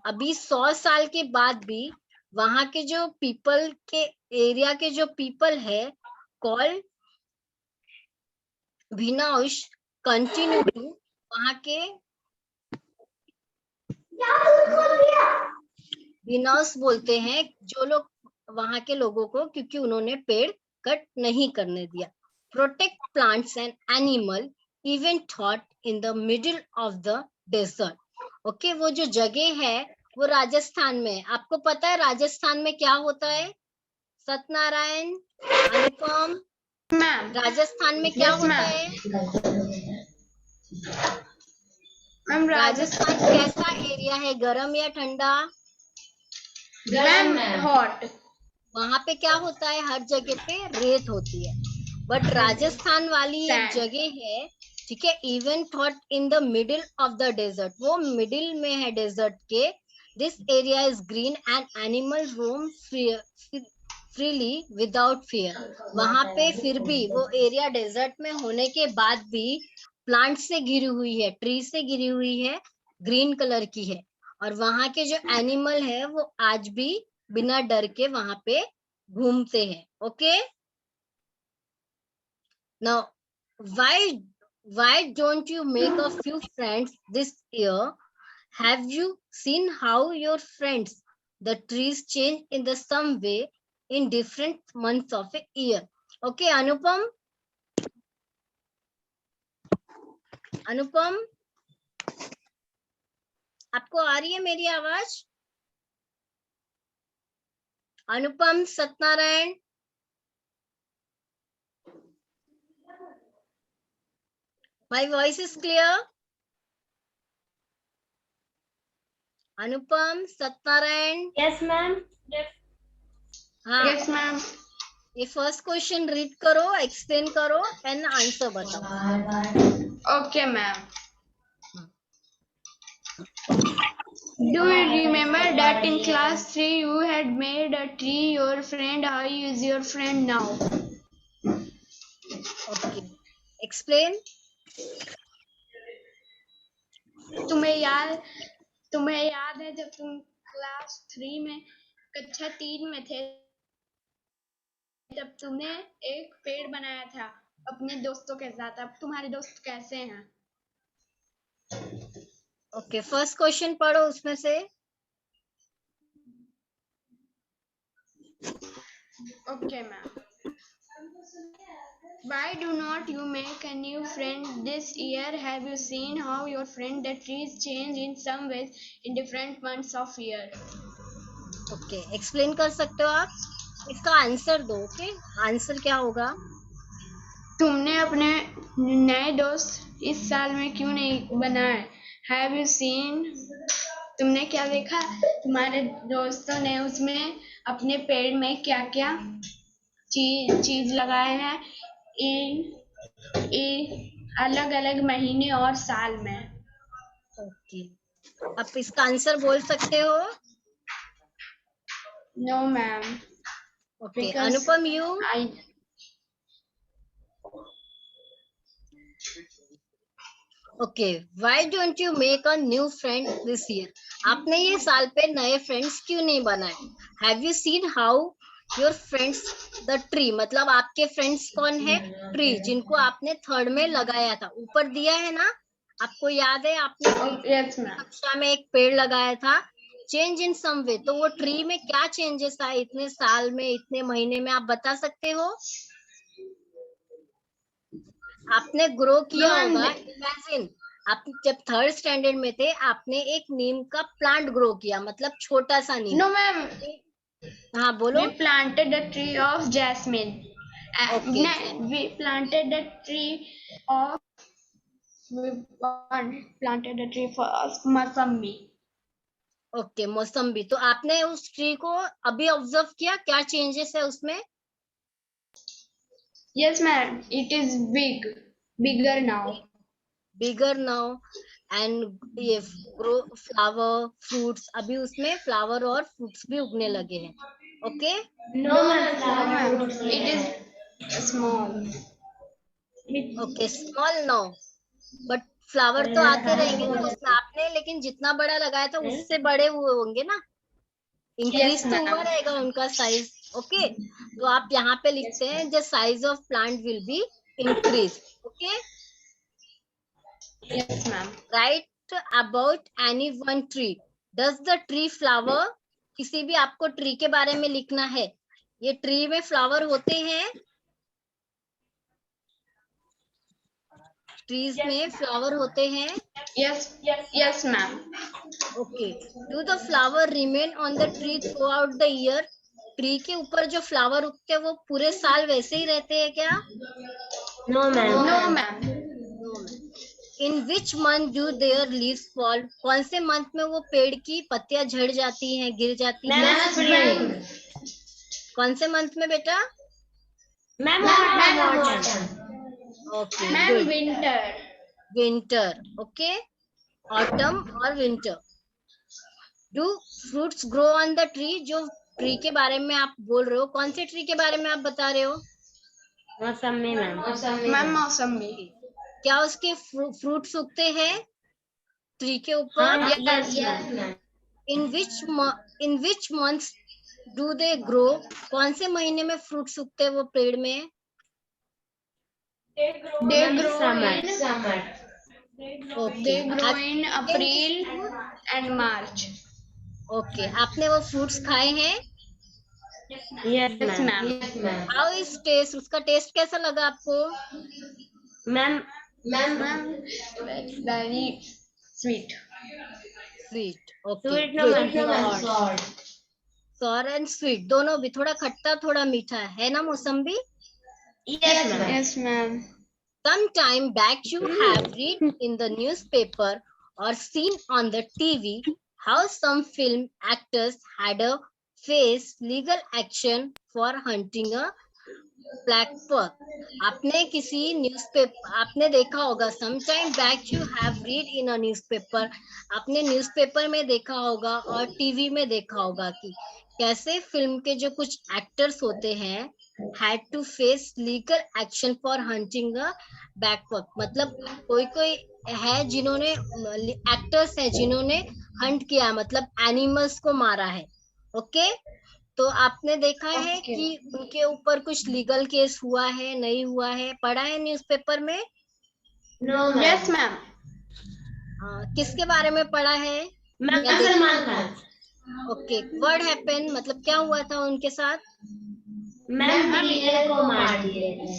[SPEAKER 2] अभी 100 साल के बाद भी वहां के जो पीपल के एरिया के जो पीपल है कॉल विनाश कंटिन्यू टू, वहां के विनाश बोलते हैं जो लोग वहां के लोगों को, क्योंकि उन्होंने पेड़ कट नहीं करने दिया. Protect plants and animal even thought in the middle of the desert. Okay, वो जो जगह है वो राजस्थान में. आपको पता है राजस्थान में क्या होता है? सत्यनारायण, अनुपम,
[SPEAKER 4] मैम.
[SPEAKER 2] राजस्थान में क्या
[SPEAKER 4] Yes,
[SPEAKER 2] होता
[SPEAKER 4] ma'am.
[SPEAKER 2] है?
[SPEAKER 4] मैम
[SPEAKER 2] राजस्थान कैसा एरिया है, गर्म या ठंडा?
[SPEAKER 4] Ma'am hot.
[SPEAKER 2] वहां पे क्या होता है? हर जगह पे रेत होती है. बट राजस्थान वाली एक
[SPEAKER 4] Sand.
[SPEAKER 2] जगह है, ठीक है, even thought in the middle of the desert, वो मिडिल में है डेजर्ट के. This area is green and animal roam freely without fear. वहां पे फिर भी वो एरिया डेजर्ट में होने के बाद भी प्लांट से घिरी हुई है, ट्री से घिरी हुई है, ग्रीन कलर की है. और वहां के जो एनिमल है वो आज भी बिना डर के वहां पे घूमते हैं. Okay. Now why don't you make a few friends this year? Have you seen how your friends the trees change in the some way in different months of a year? Okay, Anupam. अनुपम, आपको आ रही है मेरी आवाज? अनुपम, Satyanarayan, my voice is clear? Anupam, Satyanarayan.
[SPEAKER 3] Yes, ma'am.
[SPEAKER 2] हाँ,
[SPEAKER 4] Yes, ma'am.
[SPEAKER 2] ये first question read करो, explain करो and answer बताओ.
[SPEAKER 4] Okay, ma'am. Do you remember that in class 3 you had made a tree your friend? How is your friend now?
[SPEAKER 2] Okay, explain.
[SPEAKER 4] तुम्हें याद है जब तुम क्लास 3 में कक्षा 3 में थे, जब तुमने एक पेड़ बनाया था अपने दोस्तों के साथ. अब तुम्हारे दोस्त कैसे हैं?
[SPEAKER 2] ओके, फर्स्ट क्वेश्चन पढ़ो उसमें से.
[SPEAKER 4] Okay, ma'am. Why do not you make a new friend this year? Have you seen how your friend the trees change in some ways in different months of year?
[SPEAKER 2] Okay, explain कर सकते हो आप? इसका answer दो. Okay, answer क्या होगा?
[SPEAKER 4] तुमने अपने नए दोस्त इस साल में क्यों नहीं बनाए? Have you seen? तुमने क्या देखा? तुम्हारे दोस्तों ने उसमें अपने पेड़ में क्या क्या चीज लगाए हैं इन अलग अलग महीने और साल में.
[SPEAKER 2] ओके, आप इसका आंसर बोल सकते हो?
[SPEAKER 4] No, ma'am.
[SPEAKER 2] Okay,
[SPEAKER 4] Because
[SPEAKER 2] Anupam, you? Okay, why don't you make a new friend this year? आपने ये साल पे नए फ्रेंड्स क्यों नहीं बनाए? Have you seen how your friends the tree, मतलब आपके फ्रेंड्स कौन है? ट्री, जिनको आपने थर्ड में लगाया था, ऊपर दिया है ना, आपको याद है? आपने
[SPEAKER 4] Yes, ma'am.
[SPEAKER 2] कक्षा में एक पेड़ लगाया था, चेंज इन सम वे, तो वो ट्री में क्या चेंजेस आए इतने साल में, इतने महीने में, आप बता सकते हो? आपने ग्रो किया
[SPEAKER 4] No,
[SPEAKER 2] होगा,
[SPEAKER 4] ma'am.
[SPEAKER 2] इमेजिन आप जब थर्ड स्टैंडर्ड में थे, आपने एक नीम का प्लांट ग्रो किया, मतलब छोटा सा नीम।
[SPEAKER 4] No, ma'am.
[SPEAKER 2] हाँ बोलो।
[SPEAKER 4] We planted a tree of jasmine.
[SPEAKER 2] Okay.
[SPEAKER 4] We planted a tree of. We planted a tree for Masami.
[SPEAKER 2] Okay, मौसम्बी। तो आपने उस ट्री को अभी ऑब्जर्व किया, क्या चेंजेस है उसमें?
[SPEAKER 4] Yes, ma'am. It is bigger now.
[SPEAKER 2] Bigger now, and ये ग्रो फ्लावर फ्रूट्स, अभी उसमें फ्लावर और फ्रूट्स भी उगने लगे हैं। Okay,
[SPEAKER 6] No, ma'am.
[SPEAKER 4] No,
[SPEAKER 6] Flower
[SPEAKER 4] ma'am.
[SPEAKER 6] fruits.
[SPEAKER 4] It is small.
[SPEAKER 2] Okay, small now, but flower तो आते रहेंगे ना उसमें। आपने लेकिन जितना बड़ा लगाया था उससे बड़े हुए होंगे ना, इंक्रीज
[SPEAKER 4] Yes,
[SPEAKER 2] तो हुआ
[SPEAKER 4] ma'am.
[SPEAKER 2] रहेगा उनका साइज। ओके, तो आप यहाँ पे लिखते हैं the size of plant will be increase. Okay,
[SPEAKER 4] Yes, ma'am.
[SPEAKER 2] Right about any one tree, does the tree flower? किसी भी आपको ट्री के बारे में लिखना है। ये ट्री में फ्लावर होते हैं, ट्रीज में फ्लावर होते हैं।
[SPEAKER 4] Yes, ma'am.
[SPEAKER 2] Okay, do the flower remain on the tree through out the year? Tree के ऊपर जो फ्लावर उगते हैं वो पूरे साल वैसे ही रहते हैं क्या?
[SPEAKER 6] No, ma'am.
[SPEAKER 4] No, ma'am.
[SPEAKER 2] In which month do their leaves fall? कौन से मंथ में वो पेड़ की पत्तियां झड़ जाती हैं, गिर जाती हैं?
[SPEAKER 6] Ma'am, spring.
[SPEAKER 2] कौन से मंथ में बेटा?
[SPEAKER 6] Ma'am, autumn.
[SPEAKER 2] Okay,
[SPEAKER 4] Ma'am,
[SPEAKER 2] good.
[SPEAKER 4] winter.
[SPEAKER 2] Winter, okay, autumn और winter. Do fruits grow on the tree? जो ट्री के बारे में आप बोल रहे हो, कौन से ट्री के बारे में आप बता रहे हो?
[SPEAKER 6] मौसमी, मैम।
[SPEAKER 4] Ma'am, मौसमी.
[SPEAKER 2] क्या उसके फ्रूट्स उगते हैं ट्री के ऊपर?
[SPEAKER 6] Yes, ma'am.
[SPEAKER 2] In which months do they grow? कौन से महीने में फ्रूट्स उगते हैं वो पेड़ में?
[SPEAKER 3] They grow.
[SPEAKER 4] They
[SPEAKER 6] Ma'am,
[SPEAKER 4] grow
[SPEAKER 6] summer.
[SPEAKER 4] in
[SPEAKER 6] Summer.
[SPEAKER 3] They grow.
[SPEAKER 2] Okay,
[SPEAKER 4] They grow in April and March.
[SPEAKER 2] Okay, आपने वो फ्रूट्स खाए हैं?
[SPEAKER 3] Yes, ma'am.
[SPEAKER 6] Yes,
[SPEAKER 4] Yes,
[SPEAKER 6] ma'am.
[SPEAKER 4] ma'am.
[SPEAKER 6] Yes, ma'am.
[SPEAKER 2] How is taste? उसका टेस्ट कैसा लगा आपको?
[SPEAKER 6] Ma'am,
[SPEAKER 4] Ma'am, very sweet.
[SPEAKER 2] Sweet, okay,
[SPEAKER 6] sweet no, ma'am. Salt.
[SPEAKER 2] Sour and sweet दोनों भी, थोड़ा खट्टा थोड़ा मीठा है ना मौसम्बी?
[SPEAKER 6] Yes, ma'am.
[SPEAKER 4] Yes, ma'am.
[SPEAKER 2] Some time back you have read in the newspaper or seen on the TV how some film actors had a face legal action for hunting a black buck. आपने किसी newspaper, आपने देखा होगा, some time back you have read in a newspaper, आपने newspaper में देखा होगा और टीवी में देखा होगा कि कैसे फिल्म के जो कुछ एक्टर्स होते हैं had to face legal action for hunting a backpack, मतलब कोई है जिन्होंने, एक्टर्स है जिन्होंने हंट किया, मतलब एनिमल्स को मारा है। ओके, तो आपने देखा है
[SPEAKER 4] Okay.
[SPEAKER 2] कि उनके ऊपर कुछ लीगल केस हुआ है, नहीं हुआ है, पढ़ा है न्यूज़पेपर में?
[SPEAKER 6] No, ma'am.
[SPEAKER 4] Yes, ma'am.
[SPEAKER 2] किसके बारे में पढ़ा है?
[SPEAKER 6] Ma'am,
[SPEAKER 2] या देखा?
[SPEAKER 6] Salman Khan.
[SPEAKER 2] Okay, what happen, मतलब क्या हुआ था उनके साथ?
[SPEAKER 6] Ma'am, बिल्लियों को मार दिए थे.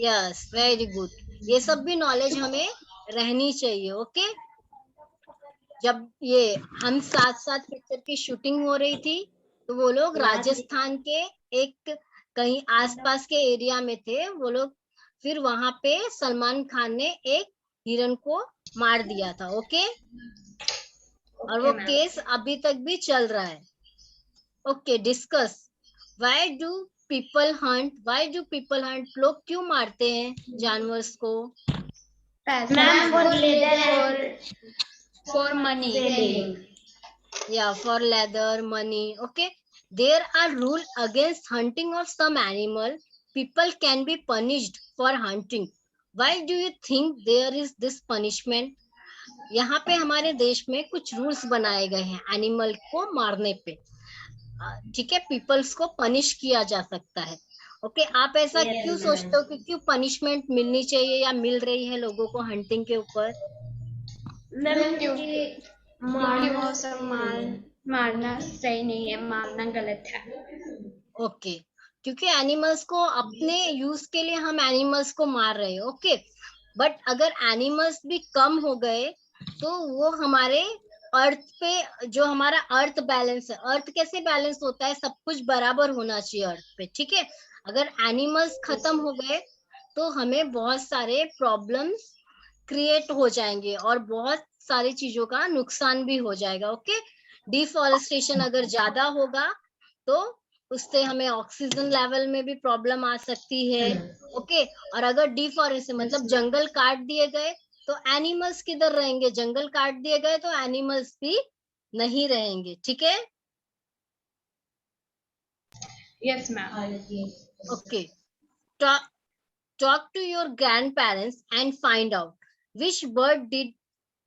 [SPEAKER 2] Yes, very good. ये सब भी नॉलेज हमें रहनी चाहिए। ओके, जब ये हम साथ साथ पिक्चर की शूटिंग हो रही थी तो वो लोग राजस्थान के एक कहीं आसपास के एरिया में थे वो लोग, फिर वहां पे सलमान खान ने एक हिरन को मार दिया था। ओके, और वो
[SPEAKER 4] ma'am.
[SPEAKER 2] केस अभी तक भी चल रहा है। Okay, discuss why do people Hunt? लोग क्यों मारते हैं जानवर्स को?
[SPEAKER 6] Ma'am, for leather and
[SPEAKER 4] For money.
[SPEAKER 6] selling.
[SPEAKER 2] Yeah, for leather, money. Okay, there are rules against hunting of some animal. People can be punished for hunting. Why do you think there is this punishment? यहाँ पे हमारे देश में कुछ rules बनाए गए हैं animal को मारने पे, ठीक है, पीपल्स को पनिश किया जा सकता है। ओके, आप ऐसा
[SPEAKER 6] Yes,
[SPEAKER 2] क्यों
[SPEAKER 6] ma'am.
[SPEAKER 2] सोचते हो कि क्यों पनिशमेंट मिलनी चाहिए या मिल रही है लोगों को हंटिंग के ऊपर?
[SPEAKER 6] मैम
[SPEAKER 4] क्योंकि
[SPEAKER 6] क्योंकि
[SPEAKER 4] वो सब मारना सही नहीं है, मारना गलत है।
[SPEAKER 2] ओके, क्योंकि एनिमल्स को अपने यूज के लिए हम एनिमल्स को मार रहे हैं। ओके, बट अगर एनिमल्स भी कम हो गए तो वो हमारे अर्थ पे, जो हमारा अर्थ बैलेंस है, अर्थ कैसे बैलेंस होता है, सब कुछ बराबर होना चाहिए अर्थ पे, ठीक है। अगर एनिमल्स खत्म हो गए तो हमें बहुत सारे प्रॉब्लम्स क्रिएट हो जाएंगे और बहुत सारी चीजों का नुकसान भी हो जाएगा। ओके, डिफॉरेस्टेशन अगर ज्यादा होगा तो उससे हमें ऑक्सीजन लेवल में भी प्रॉब्लम आ सकती है। ओके, और अगर डिफॉरेस्टेशन मतलब जंगल काट दिए गए तो एनिमल्स किधर रहेंगे, जंगल काट दिए गए तो एनिमल्स भी नहीं रहेंगे, ठीक है।
[SPEAKER 4] Yes ma'am.
[SPEAKER 2] Okay, talk to your grandparents and find out which bird did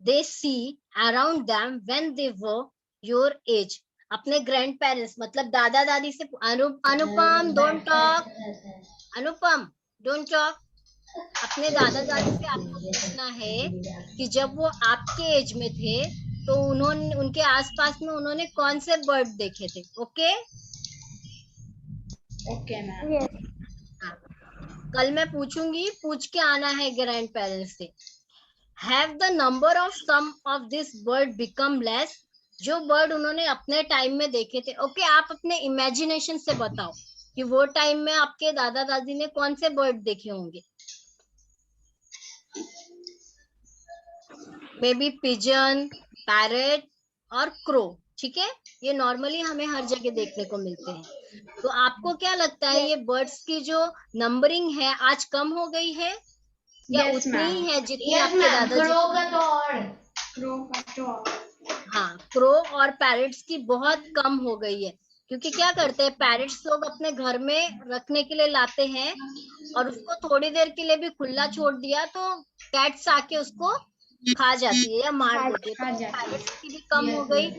[SPEAKER 2] they see around them when they were your age. अपने ग्रैंड पेरेंट्स मतलब दादा दादी से Anupam don't talk, Anupam don't talk. अपने दादा दादी से आपको पूछना है कि जब वो आपके एज में थे तो उन्होंने उनके आसपास में उन्होंने कौन से बर्ड देखे थे। Okay,
[SPEAKER 4] okay ma'am.
[SPEAKER 5] Yes.
[SPEAKER 2] कल मैं पूछूंगी, पूछ के आना है ग्रैंड पेरेंट्स से। Have the number of some of this bird become less? जो बर्ड उन्होंने अपने टाइम में देखे थे। ओके, आप अपने इमेजिनेशन से बताओ कि वो टाइम में आपके दादा दादी ने कौन से बर्ड देखे होंगे। मे बी पिजन, पैरेट और क्रो, ठीक है, ये नॉर्मली हमें हर जगह देखने को मिलते हैं। तो आपको क्या लगता है ये बर्ड्स की जो नंबरिंग है आज कम हो गई है या
[SPEAKER 4] Yes,
[SPEAKER 2] उतनी
[SPEAKER 4] ma'am.
[SPEAKER 2] ही है जितनी आपके दादाजी?
[SPEAKER 4] क्रो का तो
[SPEAKER 2] हाँ, क्रो और पैरेट्स की बहुत कम हो गई है, क्योंकि क्या करते हैं पैरेट्स लोग अपने घर में रखने के लिए लाते हैं और उसको थोड़ी देर के लिए भी खुला छोड़ दिया तो कैट्स आके उसको खा जाती है या मार देती है।
[SPEAKER 4] खा
[SPEAKER 2] तो
[SPEAKER 4] जाती है।
[SPEAKER 2] पैरेट्स की भी कम हो गई,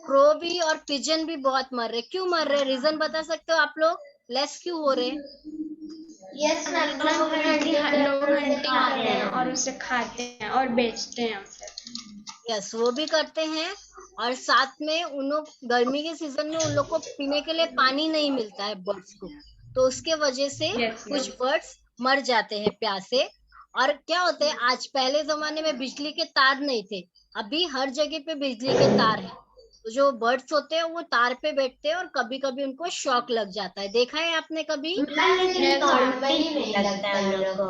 [SPEAKER 2] क्रो भी और पिजन भी बहुत मर रहे। क्यों मर रहे, रीजन बता सकते हो आप लोग, लेस क्यों हो रहे?
[SPEAKER 6] यस मैम,
[SPEAKER 4] लोग हंटिंग करते हैं और उसे खाते हैं और बेचते हैं उसे।
[SPEAKER 2] यस, वो भी करते हैं और साथ में उन लोग गर्मी के सीजन में उन लोग को पीने के लिए पानी नहीं मिलता है बर्ड्स को, तो उसके वजह से
[SPEAKER 4] Yes,
[SPEAKER 2] कुछ बर्ड्स मर जाते हैं प्यासे। और क्या होता है आज, पहले जमाने में बिजली के तार नहीं थे, अभी हर जगह पे बिजली के तार है, तो जो बर्ड्स होते हैं वो तार पे बैठते हैं और कभी कभी उनको शॉक लग जाता है। देखा है आपने कभी?
[SPEAKER 6] मैम लेकिन नॉर्मली नहीं लगता है हम लोग को।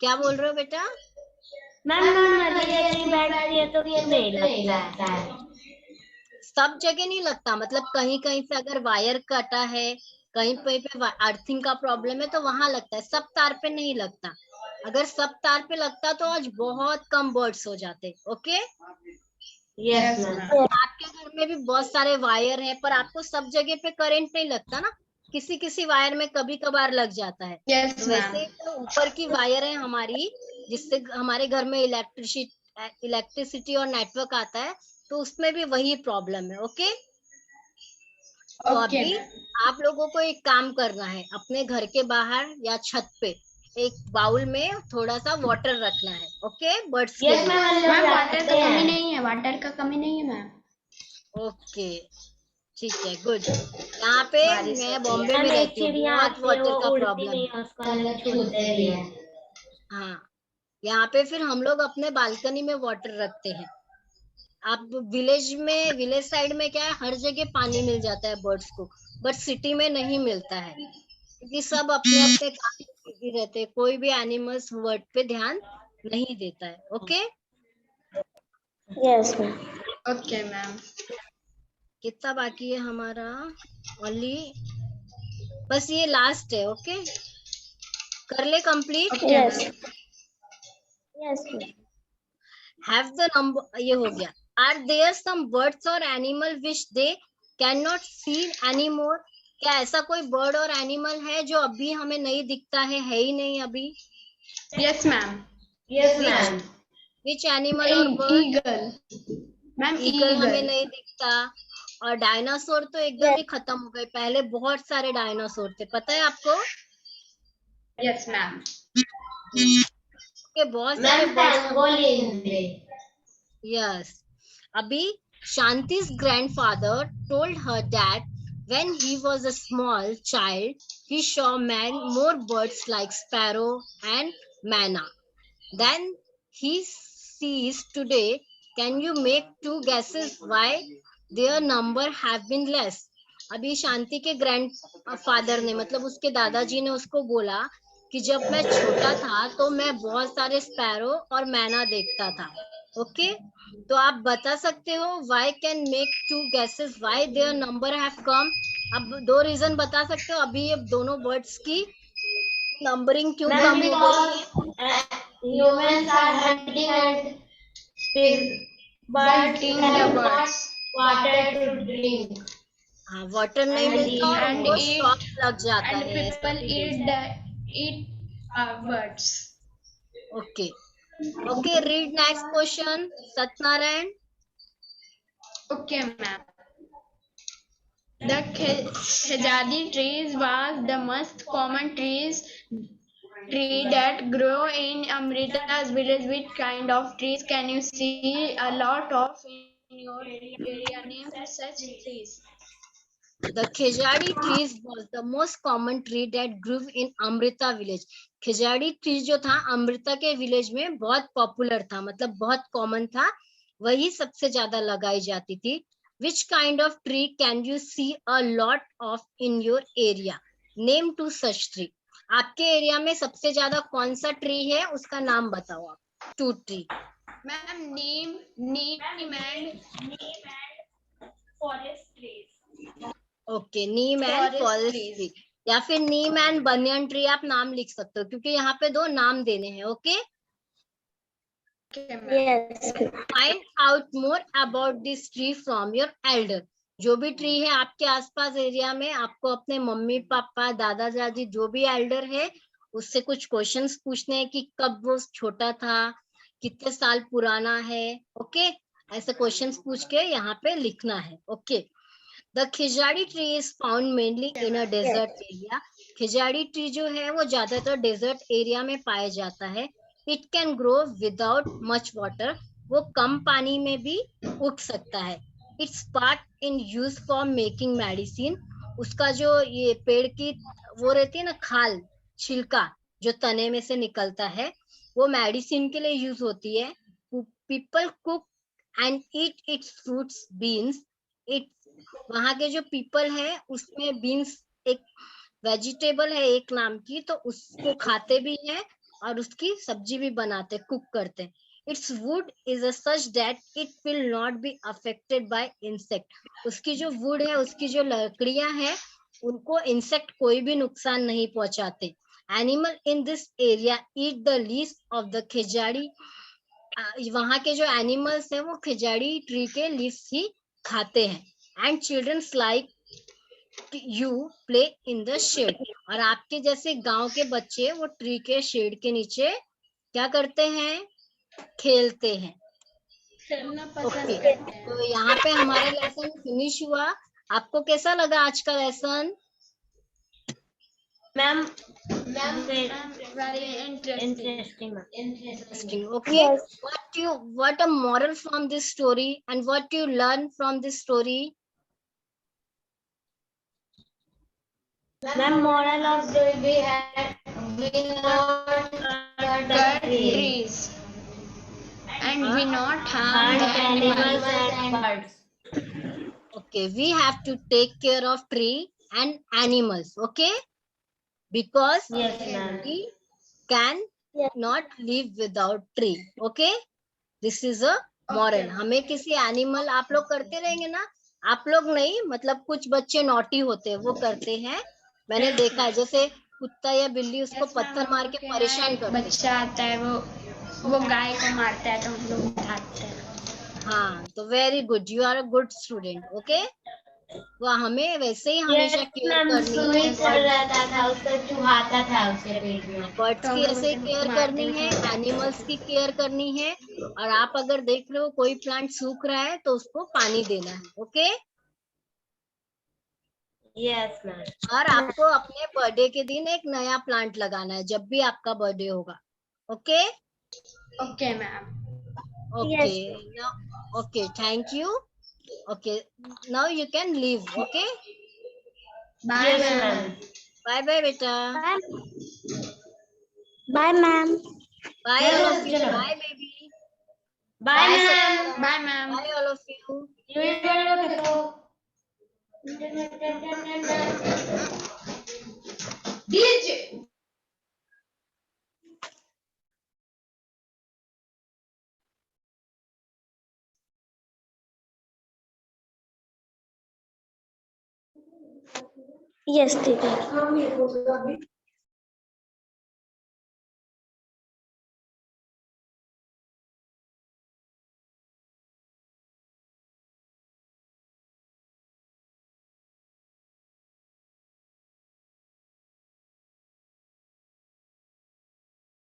[SPEAKER 2] क्या बोल रहे हो बेटा?
[SPEAKER 6] मैम नॉर्मली ऐसे ही बैठती है तो फिर नहीं लगता है।
[SPEAKER 2] सब जगह नहीं लगता, मतलब कहीं कहीं से अगर वायर कटा है, कहीं कहीं पे अर्थिंग का प्रॉब्लम है तो वहां लगता है, सब तार पे नहीं लगता। अगर सब तार पे लगता तो आज बहुत कम बर्ड्स हो जाते। Okay,
[SPEAKER 6] yes ma'am.
[SPEAKER 2] आपके घर में भी बहुत सारे वायर हैं पर आपको सब जगह पे करंट नहीं लगता ना, किसी किसी वायर में कभी कभार लग जाता है।
[SPEAKER 4] Yes,
[SPEAKER 2] तो वैसे जो ऊपर की वायर है हमारी, जिससे हमारे घर में इलेक्ट्रिसिटी और नेटवर्क आता है, तो उसमें भी वही प्रॉब्लम है। ओके, तो
[SPEAKER 4] Okay,
[SPEAKER 2] अभी
[SPEAKER 4] ma'am.
[SPEAKER 2] आप लोगों को एक काम करना है, अपने घर के बाहर या छत पे एक बाउल में थोड़ा सा वाटर रखना है। ओके, बर्ड्स के
[SPEAKER 6] यस
[SPEAKER 2] लिए।
[SPEAKER 6] मैम,
[SPEAKER 4] मैम वाटर का कमी नहीं है, वाटर का कमी नहीं है मैम।
[SPEAKER 2] ओके, ठीक है, गुड। यहाँ पे
[SPEAKER 4] बारिश
[SPEAKER 2] मैं
[SPEAKER 4] होती
[SPEAKER 2] बॉम्बे में
[SPEAKER 6] मैम एक
[SPEAKER 2] रहती हूँ,
[SPEAKER 6] चिड़िया
[SPEAKER 2] बहुत
[SPEAKER 6] आती है
[SPEAKER 2] वाटर
[SPEAKER 6] वो
[SPEAKER 2] का
[SPEAKER 6] उड़ती
[SPEAKER 2] प्रॉब्लम
[SPEAKER 6] नहीं
[SPEAKER 2] है।
[SPEAKER 6] है, उसको हम लोग छूते भी है।
[SPEAKER 2] हाँ, यहाँ पे फिर हम लोग अपने बालकनी में वाटर रखते हैं। आप विलेज साइड में क्या है, हर जगह पानी मिल जाता है बर्ड्स को, बट सिटी में नहीं मिलता है क्योंकि सब अपने अपने काम में बिजी रहते हैं, कोई भी एनिमल्स वर्ड पे ध्यान नहीं देता है। Okay,
[SPEAKER 5] Yes, ma'am.
[SPEAKER 4] Okay, ma'am.
[SPEAKER 2] कितना बाकी है हमारा? ओनली बस ये लास्ट है। ओके, कर ले complete.
[SPEAKER 4] Okay,
[SPEAKER 5] Yes.
[SPEAKER 4] ma'am.
[SPEAKER 5] Yes, ma'am.
[SPEAKER 2] Have the number, ये हो गया। आर देयर सम बर्ड्स और animal which they can not see any more? क्या ऐसा कोई बर्ड और एनिमल है जो अभी हमें नहीं दिखता है ही नहीं अभी?
[SPEAKER 4] Yes, ma'am.
[SPEAKER 6] Yes, ma'am.
[SPEAKER 2] Which animal और बर्ड?
[SPEAKER 4] Eagle. Ma'am,
[SPEAKER 2] ईगल हमें
[SPEAKER 4] eagle.
[SPEAKER 2] नहीं दिखता। और डायनासोर तो एकदम ही खत्म हो गए, पहले बहुत सारे डायनासोर थे, पता है आपको?
[SPEAKER 4] Yes, ma'am.
[SPEAKER 2] के बहुत सारे
[SPEAKER 6] Ma'am,
[SPEAKER 2] birds.
[SPEAKER 6] pangolin ray.
[SPEAKER 2] Yes. Abhi, Shanti's grandfather told her that when he was a small child, he saw more birds like sparrow and manna than he sees today. Can you make two guesses why their number have been less? अभी शांति के grandfather ने, मतलब उसके दादाजी ने उसको बोला कि जब मैं छोटा था तो मैं बहुत सारे स्पैरो और मैना देखता था। ओके, तो आप बता सकते हो why can make two guesses why their number have come. अब 2 रीजन बता सकते हो अभी ये दोनों वर्ड्स की नंबरिंग क्यों
[SPEAKER 6] Ma'am,
[SPEAKER 2] कम हो गई?
[SPEAKER 6] because humans are hunting and birds
[SPEAKER 4] Eating
[SPEAKER 6] have
[SPEAKER 4] the
[SPEAKER 6] not
[SPEAKER 4] birds.
[SPEAKER 6] water to drink.
[SPEAKER 2] हाँ, वाटर नहीं
[SPEAKER 6] And
[SPEAKER 2] मिलता और
[SPEAKER 4] and
[SPEAKER 2] उनको
[SPEAKER 4] eat-
[SPEAKER 2] शॉक लग जाता
[SPEAKER 4] And
[SPEAKER 2] है।
[SPEAKER 4] people eat birds.
[SPEAKER 2] Okay okay, read next question Satyanarayan.
[SPEAKER 4] Okay, ma'am. The khejadi trees was the most common tree that grow in Amrita's village. Which kind of trees can you see a lot of in your area? Name such trees.
[SPEAKER 2] The khejadi trees was the most common tree that grew in Amrita village. Khijadi tree जो था अमृता के village में बहुत popular था, मतलब बहुत common था, वही सबसे ज्यादा लगाई जाती थी। Which kind of tree can you see a lot of in your area? Name two such tree. आपके एरिया में सबसे ज्यादा कौन सा ट्री है उसका नाम बताओ आप। 2 tree.
[SPEAKER 4] Ma'am, neem and
[SPEAKER 3] forest trees.
[SPEAKER 2] Okay, Neem and
[SPEAKER 4] Forest
[SPEAKER 2] forest
[SPEAKER 4] trees.
[SPEAKER 2] Tree या फिर नीम एंड बनियन ट्री आप नाम लिख सकते हो, क्योंकि यहाँ पे 2 नाम देने हैं। Okay,
[SPEAKER 4] Okay, ma'am.
[SPEAKER 5] Yes.
[SPEAKER 2] Find out more about this tree from your Elder. जो भी ट्री है आपके आसपास एरिया में, आपको अपने मम्मी पापा दादा दादी जो भी एल्डर है उससे कुछ क्वेश्चंस पूछने हैं कि कब वो छोटा था, कितने साल पुराना है। ओके, ऐसे क्वेश्चंस पूछ के यहाँ पे लिखना है। Okay, the Khijadi tree is found mainly in a desert area. Khijadi tree जो है वो ज्यादातर डेजर्ट एरिया में पाया जाता है। It can grow without much water, वो कम पानी में भी उग सकता है। It's part in use for making medicine. उसका जो ये पेड़ की वो रहती है ना खाल, छिलका जो तने में से निकलता है, वो मेडिसिन के लिए यूज होती है। People cook and eat its fruits beans. It वहां के जो पीपल है उसमें बीन्स एक वेजिटेबल है एक नाम की, तो उसको खाते भी हैं और उसकी सब्जी भी बनाते, कुक करते। It's would is a such that it will not be affected by insect. उसकी जो वुड है, उसकी जो लकड़ियां हैं, उनको इंसेक्ट कोई भी नुकसान नहीं पहुंचाते। Animal in this area eat the leaves of the Khijadi. वहां के जो एनिमल्स है वो खिजाड़ी ट्री के लीव्स ही खाते हैं। And childrens like you play in the shade. और आपके जैसे गांव के बच्चे वो ट्री के शेड के नीचे क्या करते हैं? खेलते हैं।
[SPEAKER 4] खेलना पसंद
[SPEAKER 2] ओके,
[SPEAKER 4] करते हैं.
[SPEAKER 2] तो यहाँ पे हमारा लेसन फिनिश हुआ। आपको कैसा लगा आज का lesson?
[SPEAKER 6] Ma'am,
[SPEAKER 4] Very interesting.
[SPEAKER 6] interesting.
[SPEAKER 2] Okay,
[SPEAKER 5] Yes.
[SPEAKER 2] what a moral from this story and what you learn from this story?
[SPEAKER 6] Ma'am, moral of the we not cut
[SPEAKER 4] Cut
[SPEAKER 6] trees.
[SPEAKER 4] trees. And we not harm
[SPEAKER 6] Hunt
[SPEAKER 4] the
[SPEAKER 6] animals
[SPEAKER 4] animals.
[SPEAKER 6] and birds.
[SPEAKER 2] Okay, we have to take care of tree and animals. Okay, because
[SPEAKER 6] Yes, ma'am.
[SPEAKER 2] we can
[SPEAKER 5] Yes.
[SPEAKER 2] not live without tree. Okay, this is a moral.
[SPEAKER 4] Okay.
[SPEAKER 2] हमें किसी animal, आप लोग करते रहेंगे ना, आप लोग नहीं, मतलब कुछ बच्चे नॉटी होते हैं वो करते हैं, मैंने देखा है। जैसे कुत्ता या बिल्ली उसको पत्थर मार के परेशान करते हैं।
[SPEAKER 4] बच्चा आता है वो गाय को मारता है तो हम लोग उठाते हैं.
[SPEAKER 2] हाँ, तो very good, you are a good student. Okay, वो हमें वैसे ही हमेशा केयर करनी
[SPEAKER 6] सुई
[SPEAKER 2] है।
[SPEAKER 6] चल रहता था, उसको चुभाता था उसके पेट में।
[SPEAKER 2] बर्ड्स की ऐसे केयर करनी है, एनिमल्स की केयर करनी है। और आप अगर देख रहे हो कोई प्लांट सूख रहा है तो उसको पानी देना है। ओके।
[SPEAKER 6] Yes ma'am.
[SPEAKER 2] और आपको अपने बर्थडे के दिन एक नया प्लांट लगाना है जब भी आपका बर्थडे होगा। Okay.
[SPEAKER 4] Okay, ma'am.
[SPEAKER 2] Okay. Okay, thank you. Okay, now you can leave. Okay,
[SPEAKER 4] Bye,
[SPEAKER 6] yes
[SPEAKER 4] ma'am.
[SPEAKER 6] Ma'am.
[SPEAKER 2] Bye bye बेटा।
[SPEAKER 5] Bye, ma'am.
[SPEAKER 2] Bye all of you. Bye baby.
[SPEAKER 6] Bye
[SPEAKER 2] bye
[SPEAKER 6] ma'am.
[SPEAKER 4] Bye, ma'am.
[SPEAKER 2] Bye all of you.
[SPEAKER 4] DJ.
[SPEAKER 5] Yes, teacher.